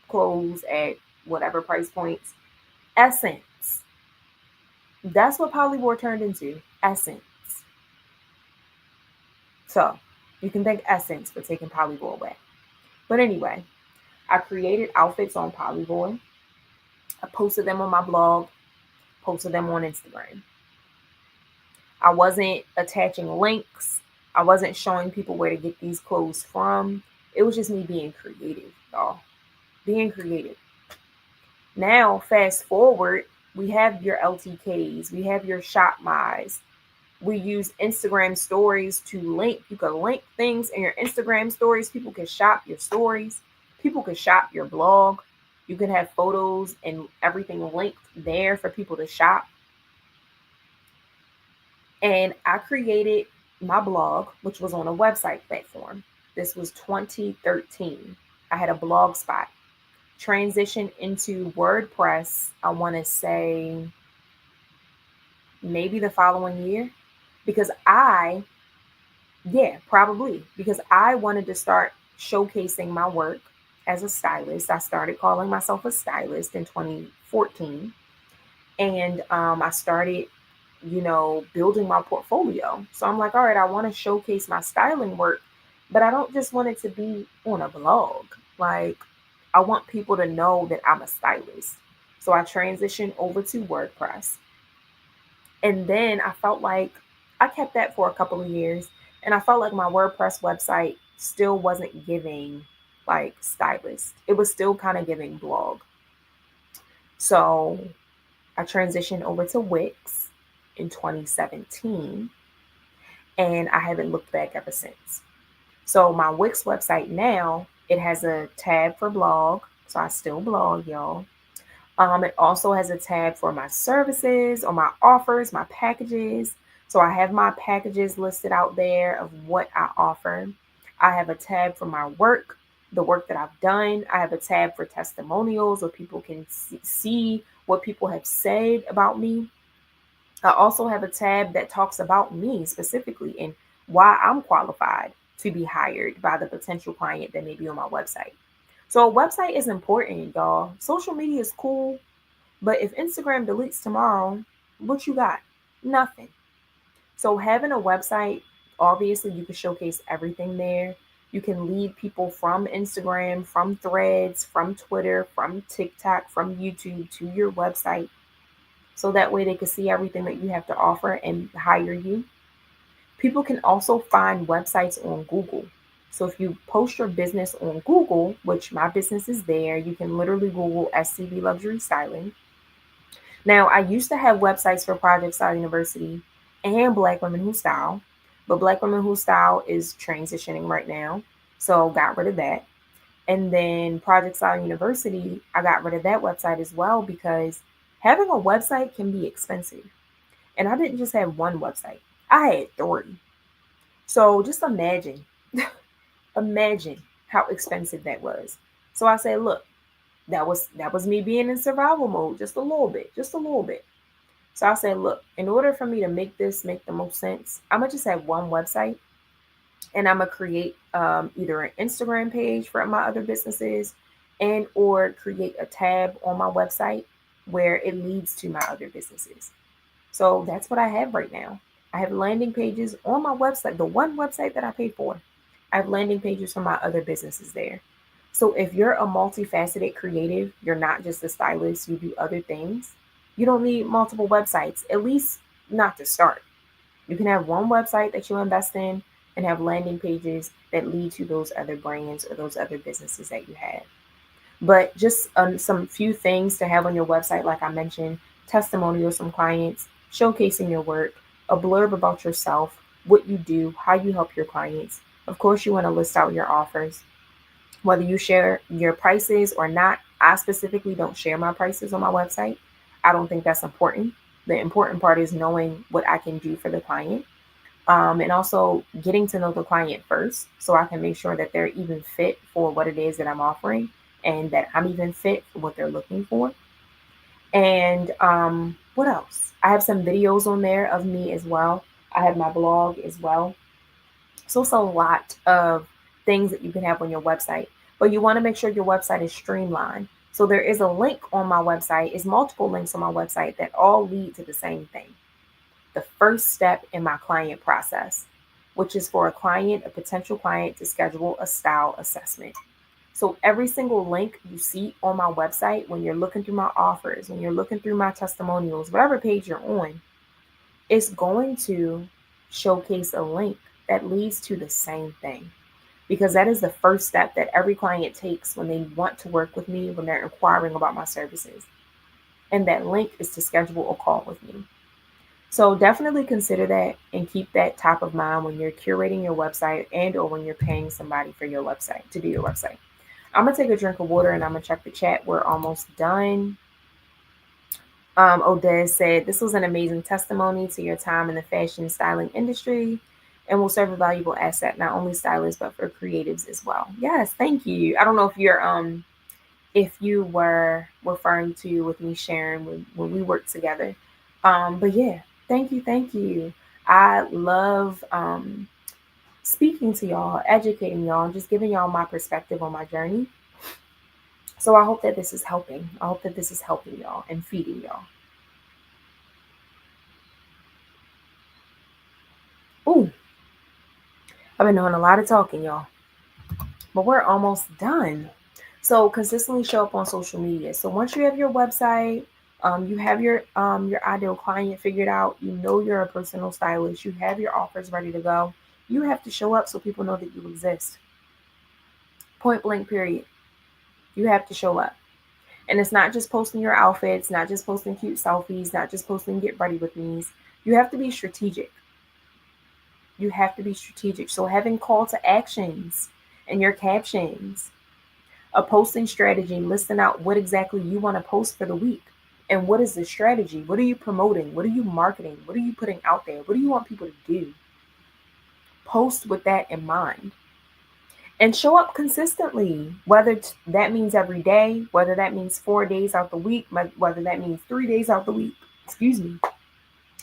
clothes at whatever price points. Essence. That's what Polybore turned into. Essence. So you can thank Essence for taking Polybore away. But anyway, I created outfits on Polybore. I posted them on my blog, posted them on Instagram. I wasn't attaching links. I wasn't showing people where to get these clothes from. It was just me being creative, y'all. Being creative. Now, fast forward, we have your LTKs, we have your Shop My's. We use Instagram stories to link. You can link things in your Instagram stories. People can shop your stories. People can shop your blog. You can have photos and everything linked there for people to shop. And I created my blog, which was on a website platform. This was 2013. I had a blog spot. Transitioned into WordPress, I want to say maybe the following year. Because probably. Because I wanted to start showcasing my work as a stylist. I started calling myself a stylist in 2014. And I started building my portfolio. So I'm like, all right, I want to showcase my styling work, but I don't just want it to be on a blog. Like, I want people to know that I'm a stylist. So I transitioned over to WordPress. And then I felt like I kept that for a couple of years. And I felt like my WordPress website still wasn't giving like stylist. It was still kind of giving blog. So I transitioned over to Wix in 2017, and I haven't looked back ever since. So my Wix website now, it has a tab for blog. So I still blog, y'all. It also has a tab for my services or my offers, my packages. So I have my packages listed out there of what I offer. I have a tab for my work, the work that I've done. I have a tab for testimonials where people can see what people have said about me. I also have a tab that talks about me specifically and why I'm qualified to be hired by the potential client that may be on my website. So a website is important, y'all. Social media is cool, but if Instagram deletes tomorrow, what you got? Nothing. So having a website, obviously you can showcase everything there. You can lead people from Instagram, from Threads, from Twitter, from TikTok, from YouTube to your website. So that way they can see everything that you have to offer and hire you. People can also find websites on Google. So if you post your business on Google, which my business is there, you can literally Google SCB Luxury Styling. Now, I used to have websites for Project Style University and Black Women Who Style, but Black Women Who Style is transitioning right now. So got rid of that. And then Project Style University, I got rid of that website as well because having a website can be expensive. And I didn't just have one website. I had 3. So just imagine how expensive that was. So I said, look, that was me being in survival mode just a little bit. So I said, look, in order for me to make this make the most sense, I'm gonna just have one website, and I'm gonna create either an Instagram page for my other businesses, and or create a tab on my website where it leads to my other businesses. So that's what I have right now. I have landing pages on my website, the one website that I paid for. I have landing pages for my other businesses there. So if you're a multifaceted creative, you're not just a stylist, you do other things, you don't need multiple websites, at least not to start. You can have one website that you invest in and have landing pages that lead to those other brands or those other businesses that you have. But just some few things to have on your website, like I mentioned, testimonials from clients, showcasing your work, a blurb about yourself, what you do, how you help your clients. Of course, you want to list out your offers, whether you share your prices or not. I specifically don't share my prices on my website. I don't think that's important. The important part is knowing what I can do for the client, and also getting to know the client first so I can make sure that they're even fit for what it is that I'm offering and that I'm even fit for what they're looking for. And what else? I have some videos on there of me as well. I have my blog as well. So it's a lot of things that you can have on your website, but you want to make sure your website is streamlined. So there is a link on my website, is multiple links on my website that all lead to the same thing. The first step in my client process, which is for a potential client, to schedule a style assessment. So every single link you see on my website, when you're looking through my offers, when you're looking through my testimonials, whatever page you're on, it's going to showcase a link that leads to the same thing. Because that is the first step that every client takes when they want to work with me, when they're inquiring about my services. And that link is to schedule a call with me. So definitely consider that and keep that top of mind when you're curating your website and or when you're paying somebody for your website to do your website. I'm gonna take a drink of water and I'm gonna check the chat. We're almost done. Odez said, "This was an amazing testimony to your time in the fashion styling industry and will serve a valuable asset, not only stylists, but for creatives as well." Yes, thank you. I don't know if you were referring to with me sharing when we worked together. But yeah, thank you, thank you. I love speaking to y'all, educating y'all, and just giving y'all my perspective on my journey. So I hope that this is helping. I hope that this is helping y'all and feeding y'all. Ooh, I've been doing a lot of talking, y'all, but we're almost done. So consistently show up on social media. So once you have your website, you have your ideal client figured out, you know you're a personal stylist, you have your offers ready to go. You have to show up so people know that you exist. Point blank, period. You have to show up. And it's not just posting your outfits, not just posting cute selfies, not just posting get ready with me's. You have to be strategic. You have to be strategic. So having call to actions in your captions, a posting strategy, listing out what exactly you want to post for the week. And what is the strategy? What are you promoting? What are you marketing? What are you putting out there? What do you want people to do? Post with that in mind. And show up consistently, whether that means every day, whether that means 4 days out the week, whether that means 3 days out the week. Excuse me.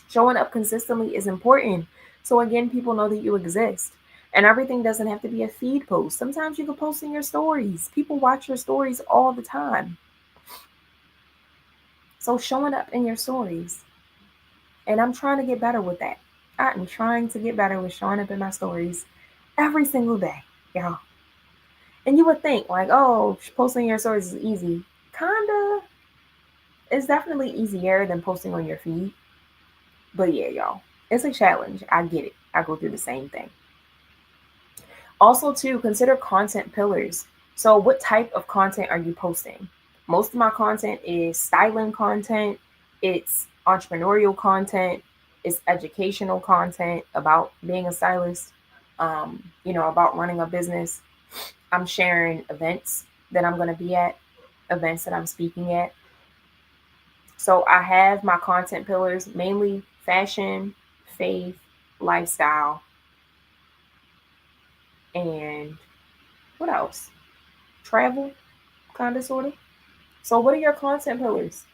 Showing up consistently is important. So again, people know that you exist. And everything doesn't have to be a feed post. Sometimes you can post in your stories. People watch your stories all the time. So showing up in your stories. And I'm trying to get better with that. I'm trying to get better with showing up in my stories every single day, y'all. And you would think like, oh, posting your stories is easy. Kinda. It's definitely easier than posting on your feed. But yeah, y'all, it's a challenge. I get it. I go through the same thing. Also, too, consider content pillars. So, what type of content are you posting? Most of my content is styling content, it's entrepreneurial content, it's educational content about being a stylist, about running a business. I'm sharing events that I'm going to be at, events that I'm speaking at. So, I have my content pillars mainly fashion, faith, lifestyle, and what else? Travel, kind of, sort of. So, what are your content pillars?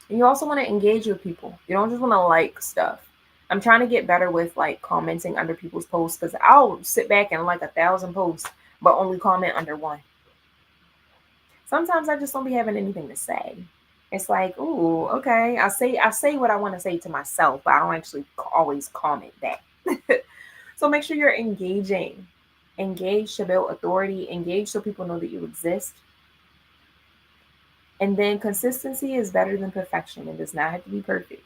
And you also want to engage with people. You don't just want to like stuff. I'm trying to get better with like commenting under people's posts because I'll sit back and like 1,000 posts, but only comment under one. Sometimes I just don't be having anything to say. It's like, ooh, okay. I say what I want to say to myself, but I don't actually always comment back. So make sure you're engaging. Engage to build authority. Engage so people know that you exist. And then consistency is better than perfection. It does not have to be perfect.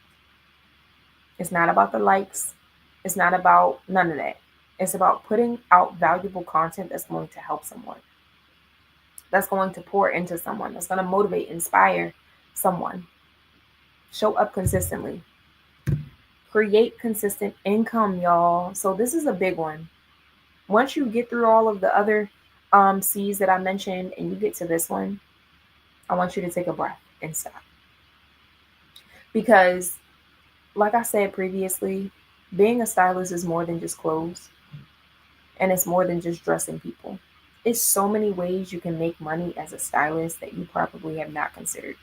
It's not about the likes. It's not about none of that. It's about putting out valuable content that's going to help someone, that's going to pour into someone, that's going to motivate, inspire someone. Show up consistently. Create consistent income, y'all. So this is a big one. Once you get through all of the other C's that I mentioned and you get to this one, I want you to take a breath and stop. Because, like I said previously, being a stylist is more than just clothes. And it's more than just dressing people. It's so many ways you can make money as a stylist that you probably have not considered.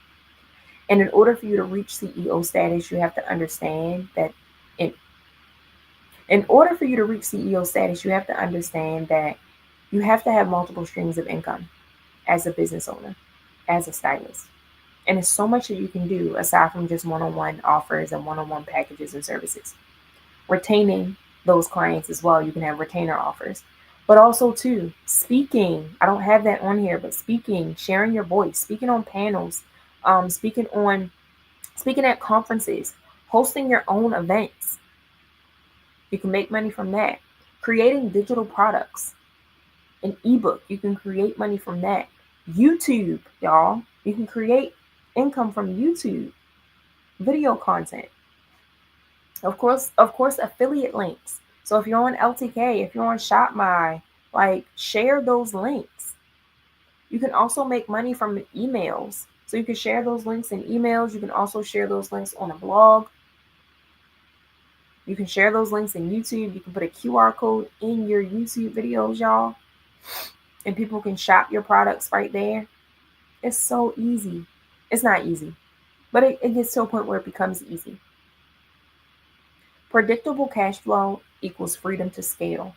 And in order for you to reach CEO status, you have to understand that in order for you to reach CEO status, you have to understand that you have to have multiple streams of income as a business owner. as a stylist. And it's so much that you can do aside from just one-on-one offers and one-on-one packages and services. Retaining those clients as well. You can have retainer offers. But also too, speaking. I don't have that on here, but speaking, sharing your voice, speaking on panels, speaking at conferences, hosting your own events. You can make money from that. Creating digital products, an ebook, you can create money from that. YouTube, y'all, you can create income from YouTube, video content. Of course, affiliate links. So if you're on LTK, if you're on ShopMy, like share those links. You can also make money from emails. So you can share those links in emails. You can also share those links on a blog. You can share those links in YouTube. You can put a QR code in your YouTube videos, y'all. And people can shop your products right there. It's so easy. It's not easy, but it gets to a point where it becomes easy. Predictable cash flow equals freedom to scale.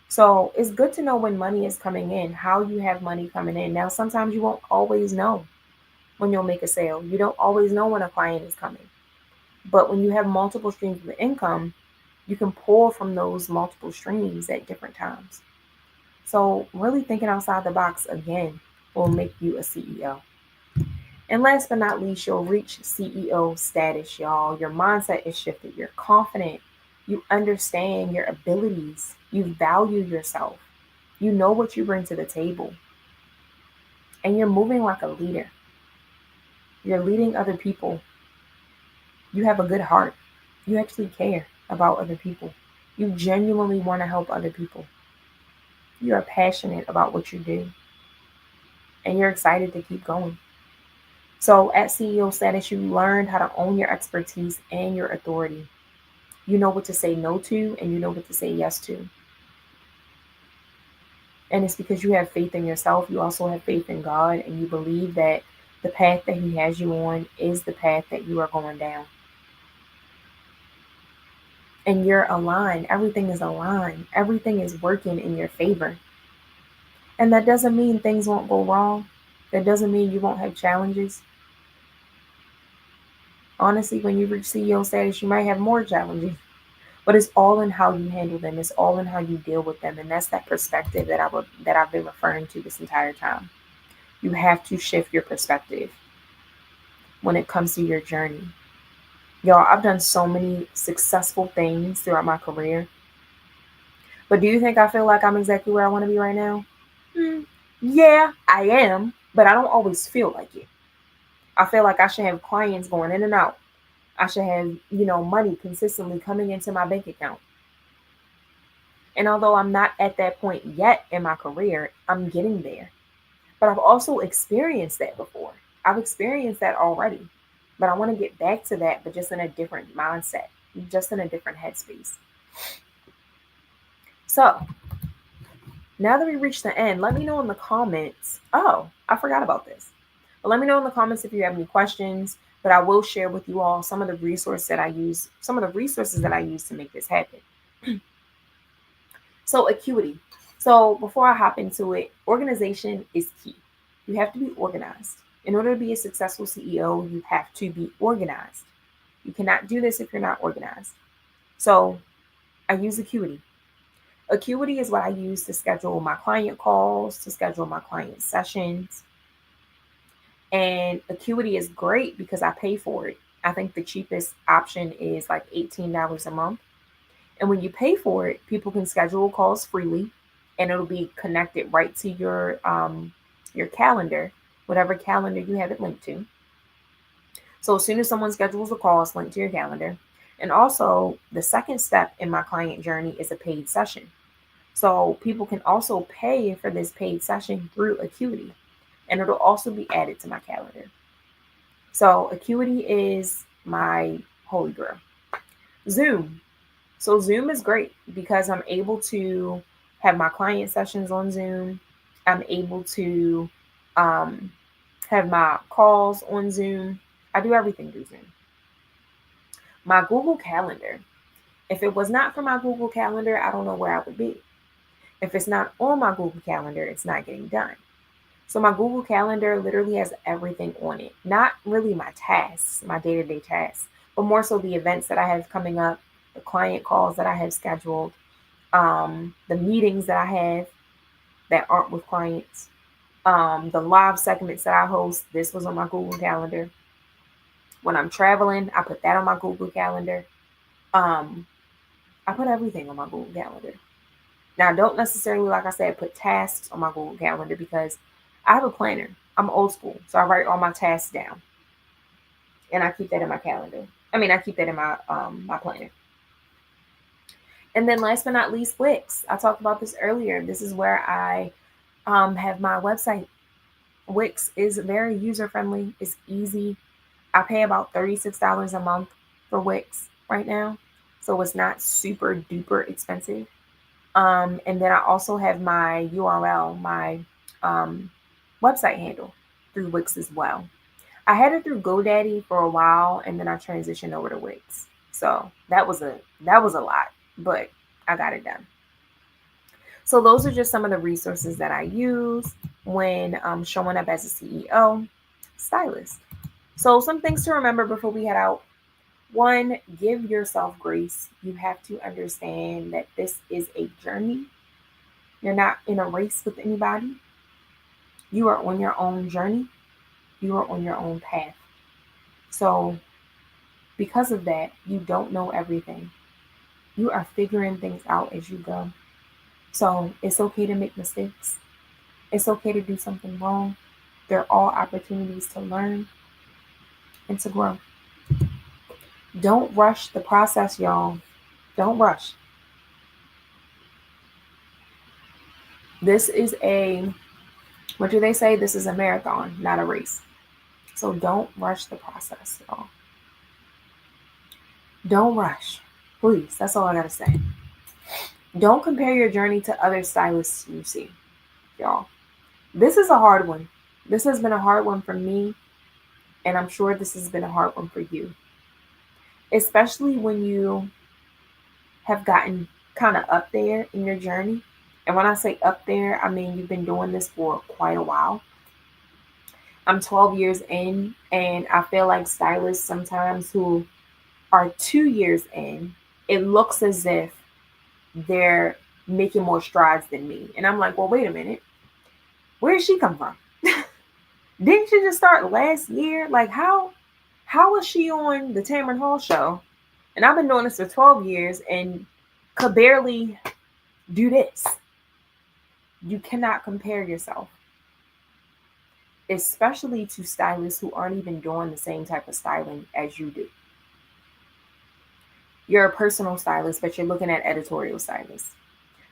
So it's good to know when money is coming in, how you have money coming in. Now, sometimes you won't always know when you'll make a sale. You don't always know when a client is coming. But when you have multiple streams of income, you can pull from those multiple streams at different times. So really thinking outside the box again will make you a CEO. And last but not least, you'll reach CEO status, y'all. Your mindset is shifted. You're confident. You understand your abilities. You value yourself. You know what you bring to the table. And you're moving like a leader. You're leading other people. You have a good heart. You actually care about other people. You genuinely want to help other people. You are passionate about what you do. And you're excited to keep going. So at CEO status, you learned how to own your expertise and your authority. You know what to say no to and you know what to say yes to. And it's because you have faith in yourself. You also have faith in God and you believe that the path that He has you on is the path that you are going down. And you're aligned. Everything is aligned. Everything is working in your favor. And that doesn't mean things won't go wrong. That doesn't mean you won't have challenges. Honestly, when you reach CEO status, you might have more challenges. But it's all in how you handle them. It's all in how you deal with them. And that's that perspective that I've been referring to this entire time. You have to shift your perspective when it comes to your journey. Y'all, I've done so many successful things throughout my career. But do you think I feel like I'm exactly where I want to be right now? Yeah, I am. But I don't always feel like it. I feel like I should have clients going in and out. I should have, money consistently coming into my bank account. And although I'm not at that point yet in my career, I'm getting there. But I've also experienced that before. I've experienced that already. But I want to get back to that, but just in a different mindset, just in a different headspace. So now that we reached the end, let me know in the comments. Oh, I forgot about this. But let me know in the comments if you have any questions. But I will share with you all some of the resources that I use to make this happen. So Acuity. So before I hop into it, organization is key. You have to be organized. In order to be a successful CEO, you have to be organized. You cannot do this if you're not organized. So I use Acuity. Acuity is what I use to schedule my client calls, to schedule my client sessions. And Acuity is great because I pay for it. I think the cheapest option is like $18 a month. And when you pay for it, people can schedule calls freely and it'll be connected right to your calendar, whatever calendar you have it linked to. So as soon as someone schedules a call, it's linked to your calendar. And also the second step in my client journey is a paid session. So people can also pay for this paid session through Acuity. And it'll also be added to my calendar. So Acuity is my holy grail. Zoom. So Zoom is great because I'm able to have my client sessions on Zoom. I'm able to have my calls on Zoom. I do everything through Zoom. My Google Calendar. If it was not for my Google Calendar, I don't know where I would be. If it's not on my Google Calendar, it's not getting done. So my Google Calendar literally has everything on it. Not really my tasks, my day-to-day tasks, but more so the events that I have coming up, the client calls that I have scheduled, the meetings that I have that aren't with clients, the live segments that I host. This was on my Google Calendar. When I'm traveling, I put that on my Google Calendar. Um, I put everything on my Google Calendar. Now, I don't necessarily, like I said, put tasks on my Google Calendar because I have a planner. I'm old school, so I write all my tasks down, and I keep that in my calendar. I mean, I keep that in my planner. And then, last but not least, Wix. I talked about this earlier. This is where I have my website. Wix is very user friendly. It's easy. I pay about $36 a month for Wix right now, so it's not super duper expensive. And then I also have my URL, my um, website handle through Wix as well. I had it through GoDaddy for a while, and then I transitioned over to Wix. So that was a lot, but I got it done. So those are just some of the resources that I use when showing up as a CEO stylist. So some things to remember before we head out. One, give yourself grace. You have to understand that this is a journey. You're not in a race with anybody. You are on your own journey. You are on your own path. So, because of that, you don't know everything. You are figuring things out as you go. So, it's okay to make mistakes. It's okay to do something wrong. They're all opportunities to learn and to grow. Don't rush the process, y'all. Don't rush. This is what do they say? This is a marathon, not a race. So don't rush the process, y'all. Don't rush. Please, that's all I gotta say. Don't compare your journey to other stylists you see, y'all. This is a hard one. This has been a hard one for me, and I'm sure this has been a hard one for you, especially when you have gotten kind of up there in your journey. And when I say up there, I mean you've been doing this for quite a while. I'm 12 years in, and I feel like stylists sometimes who are 2 years in, it looks as if they're making more strides than me. And I'm like, well, wait a minute. Where did she come from? Didn't she just start last year? Like how was she on the Tamron Hall show? And I've been doing this for 12 years and could barely do this. You cannot compare yourself, especially to stylists who aren't even doing the same type of styling as you do. You're a personal stylist, but you're looking at editorial stylists.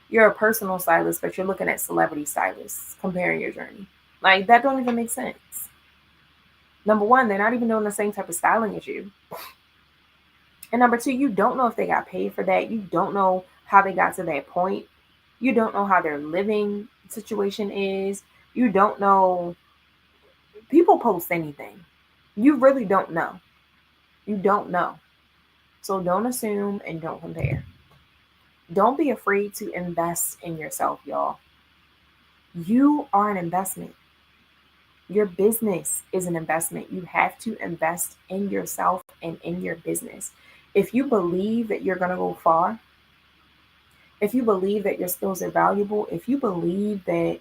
You're a personal stylist, but you're looking at celebrity stylists, comparing your journey. Like that don't even make sense. Number one, they're not even doing the same type of styling as you. And number two, you don't know if they got paid for that. You don't know how they got to that point. You don't know how their living situation is. You don't know. People post anything. You really don't know. You don't know. So don't assume and don't compare. Don't be afraid to invest in yourself, y'all. You are an investment. Your business is an investment. You have to invest in yourself and in your business. If you believe that you're going to go far, if you believe that your skills are valuable, if you believe that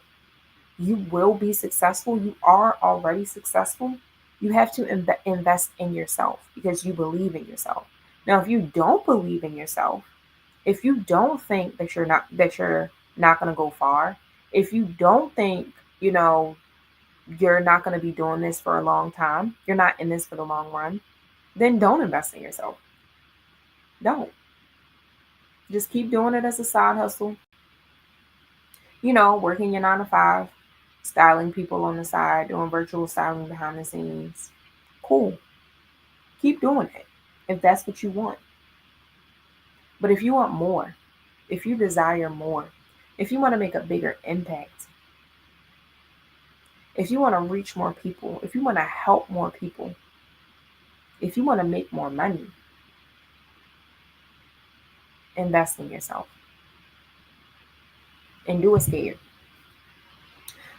you will be successful, you are already successful, you have to invest in yourself because you believe in yourself. Now, if you don't believe in yourself, if you don't think that you're not going to go far, if you don't think, you know, you're not going to be doing this for a long time, you're not in this for the long run, then don't invest in yourself. Don't. Just keep doing it as a side hustle. Working your 9 to 5, styling people on the side, doing virtual styling behind the scenes. Cool. Keep doing it if that's what you want. But if you want more, if you desire more, if you want to make a bigger impact, if you want to reach more people, if you want to help more people, if you want to make more money, invest in yourself and do it scared.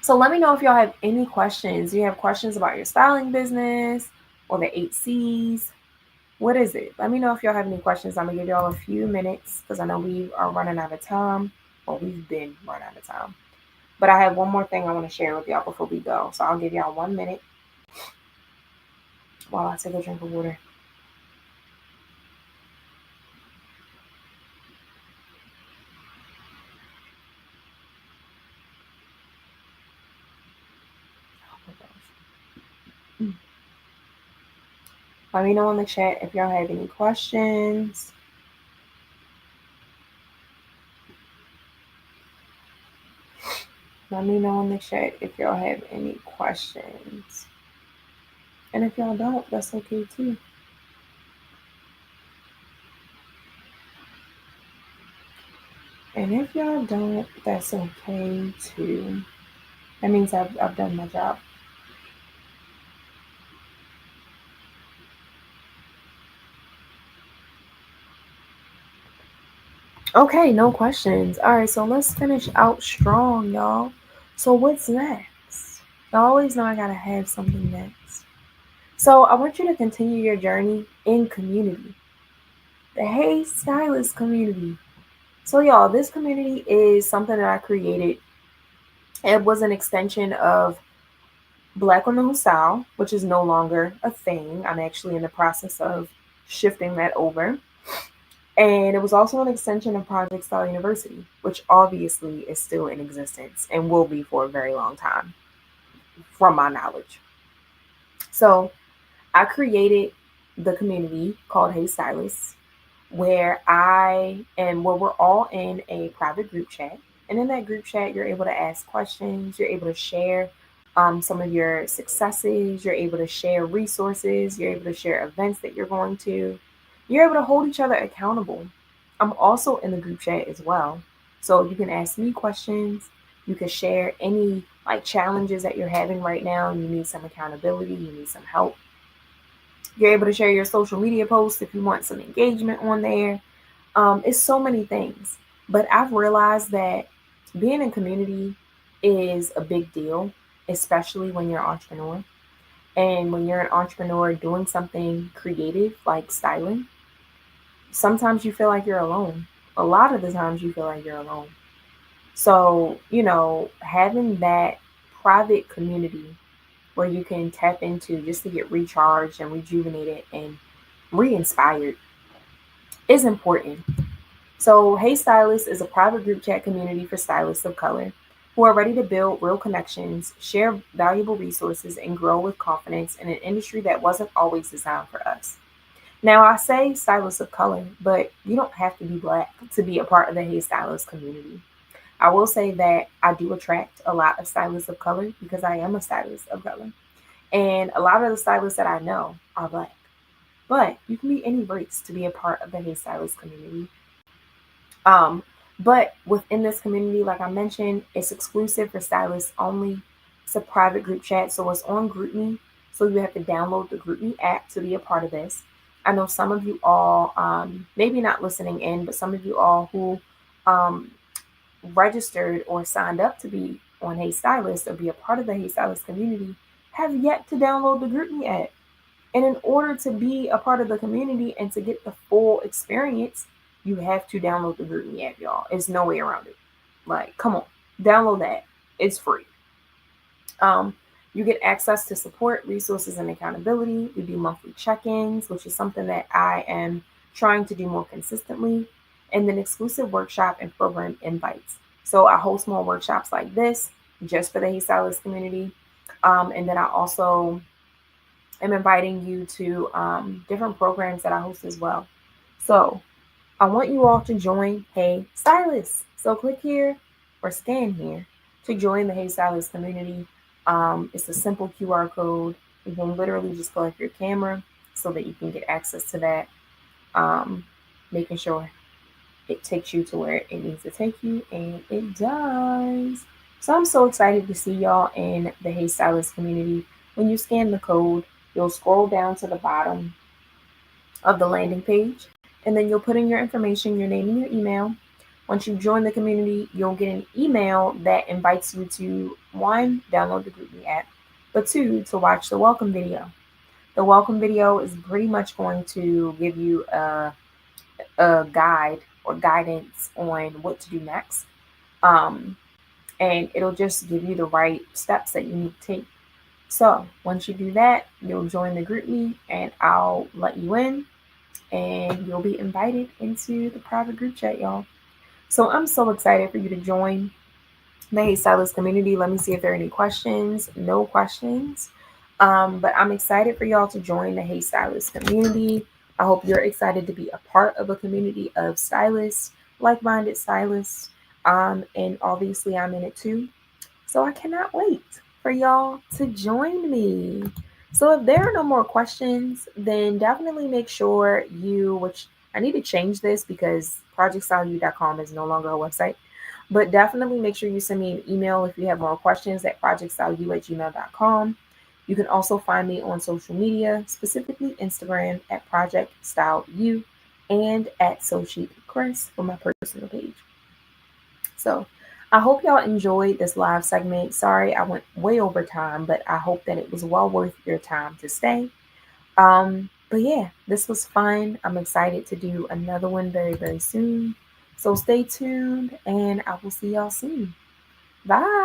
So let me know if y'all have any questions. Do you have questions about your styling business or the 8Cs? What is it? Let me know if y'all have any questions. I'm gonna give y'all a few minutes because I know we are running out of time, or we've been running out of time. But I have one more thing I want to share with y'all before we go. So I'll give y'all 1 minute while I take a drink of water. Let me know in the chat if y'all have any questions. Let me know in the chat if y'all have any questions. And if y'all don't, that's okay too. And if y'all don't, that's okay too. That means I've done my job. Okay, no questions. All right, so let's finish out strong, y'all. So what's next? I always know I gotta have something next. So I want you to continue your journey in community. The Hey Stylist community. So y'all, this community is something that I created. It was an extension of Black Women Who Style, which is no longer a thing. I'm actually in the process of shifting that over. And it was also an extension of Project Style University, which obviously is still in existence and will be for a very long time, from my knowledge. So I created the community called Hey Stylist, where we're all in a private group chat. And in that group chat, you're able to ask questions, you're able to share some of your successes, you're able to share resources, you're able to share events that you're going to, you're able to hold each other accountable. I'm also in the group chat as well. So you can ask me questions, you can share any like challenges that you're having right now, you need some accountability, you need some help. You're able to share your social media posts if you want some engagement on there. It's so many things. But I've realized that being in community is a big deal, especially when you're an entrepreneur. And when you're an entrepreneur doing something creative like styling, sometimes you feel like you're alone. A lot of the times you feel like you're alone. So, having that private community where you can tap into just to get recharged and rejuvenated and re-inspired is important. So, Hey Stylist is a private group chat community for stylists of color who are ready to build real connections, share valuable resources, and grow with confidence in an industry that wasn't always designed for us. Now, I say stylists of color, but you don't have to be Black to be a part of the Hey Stylist community. I will say that I do attract a lot of stylists of color because I am a stylist of color. And a lot of the stylists that I know are Black. But you can be any race to be a part of the Hey Stylist community. Um, but within this community, like I mentioned, it's exclusive for stylists only. It's a private group chat, so it's on GroupMe. So you have to download the GroupMe app to be a part of this. I know some of you all, maybe not listening in, but some of you all who um, registered or signed up to be on Hey Stylist or be a part of the Hey Stylist community have yet to download the GroupMe app. And in order to be a part of the community and to get the full experience, you have to download the GroupMe app, y'all. There's no way around it. Like, come on, download that. It's free. Um, you get access to support, resources, and accountability. We do monthly check-ins, which is something that I am trying to do more consistently, and then exclusive workshop and program invites. So I host more workshops like this just for the Hey Stylist community. And then I also am inviting you to different programs that I host as well. So I want you all to join Hey Stylist. So click here or scan here to join the Hey Stylist community. It's a simple QR code. You can literally just go up your camera so that you can get access to that, making sure it takes you to where it needs to take you, and it does. So I'm so excited to see y'all in the Hey Stylist community. When you scan the code, you'll scroll down to the bottom of the landing page, and then you'll put in your information, your name and your email. Once you join the community, you'll get an email that invites you to one, download the GroupMe app, but two, to watch the welcome video. The welcome video is pretty much going to give you a guide or guidance on what to do next. Um, and it'll just give you the right steps that you need to take. So once you do that, you'll join the GroupMe and I'll let you in and you'll be invited into the private group chat, y'all. So I'm so excited for you to join the Hey Stylist community. Let me see if there are any questions. No questions. But I'm excited for y'all to join the Hey Stylist community. I hope you're excited to be a part of a community of stylists, like-minded stylists. And obviously I'm in it too. So I cannot wait for y'all to join me. So if there are no more questions, then definitely make sure which I need to change this because projectstyleu.com is no longer a website. But definitely make sure you send me an email if you have more questions at projectstyleu@gmail.com. You can also find me on social media, specifically Instagram at projectstyleu and at Chris for my personal page. So I hope y'all enjoyed this live segment. Sorry, I went way over time, but I hope that it was well worth your time to stay. But yeah, this was fun. I'm excited to do another one very, very soon. So stay tuned and I will see y'all soon. Bye.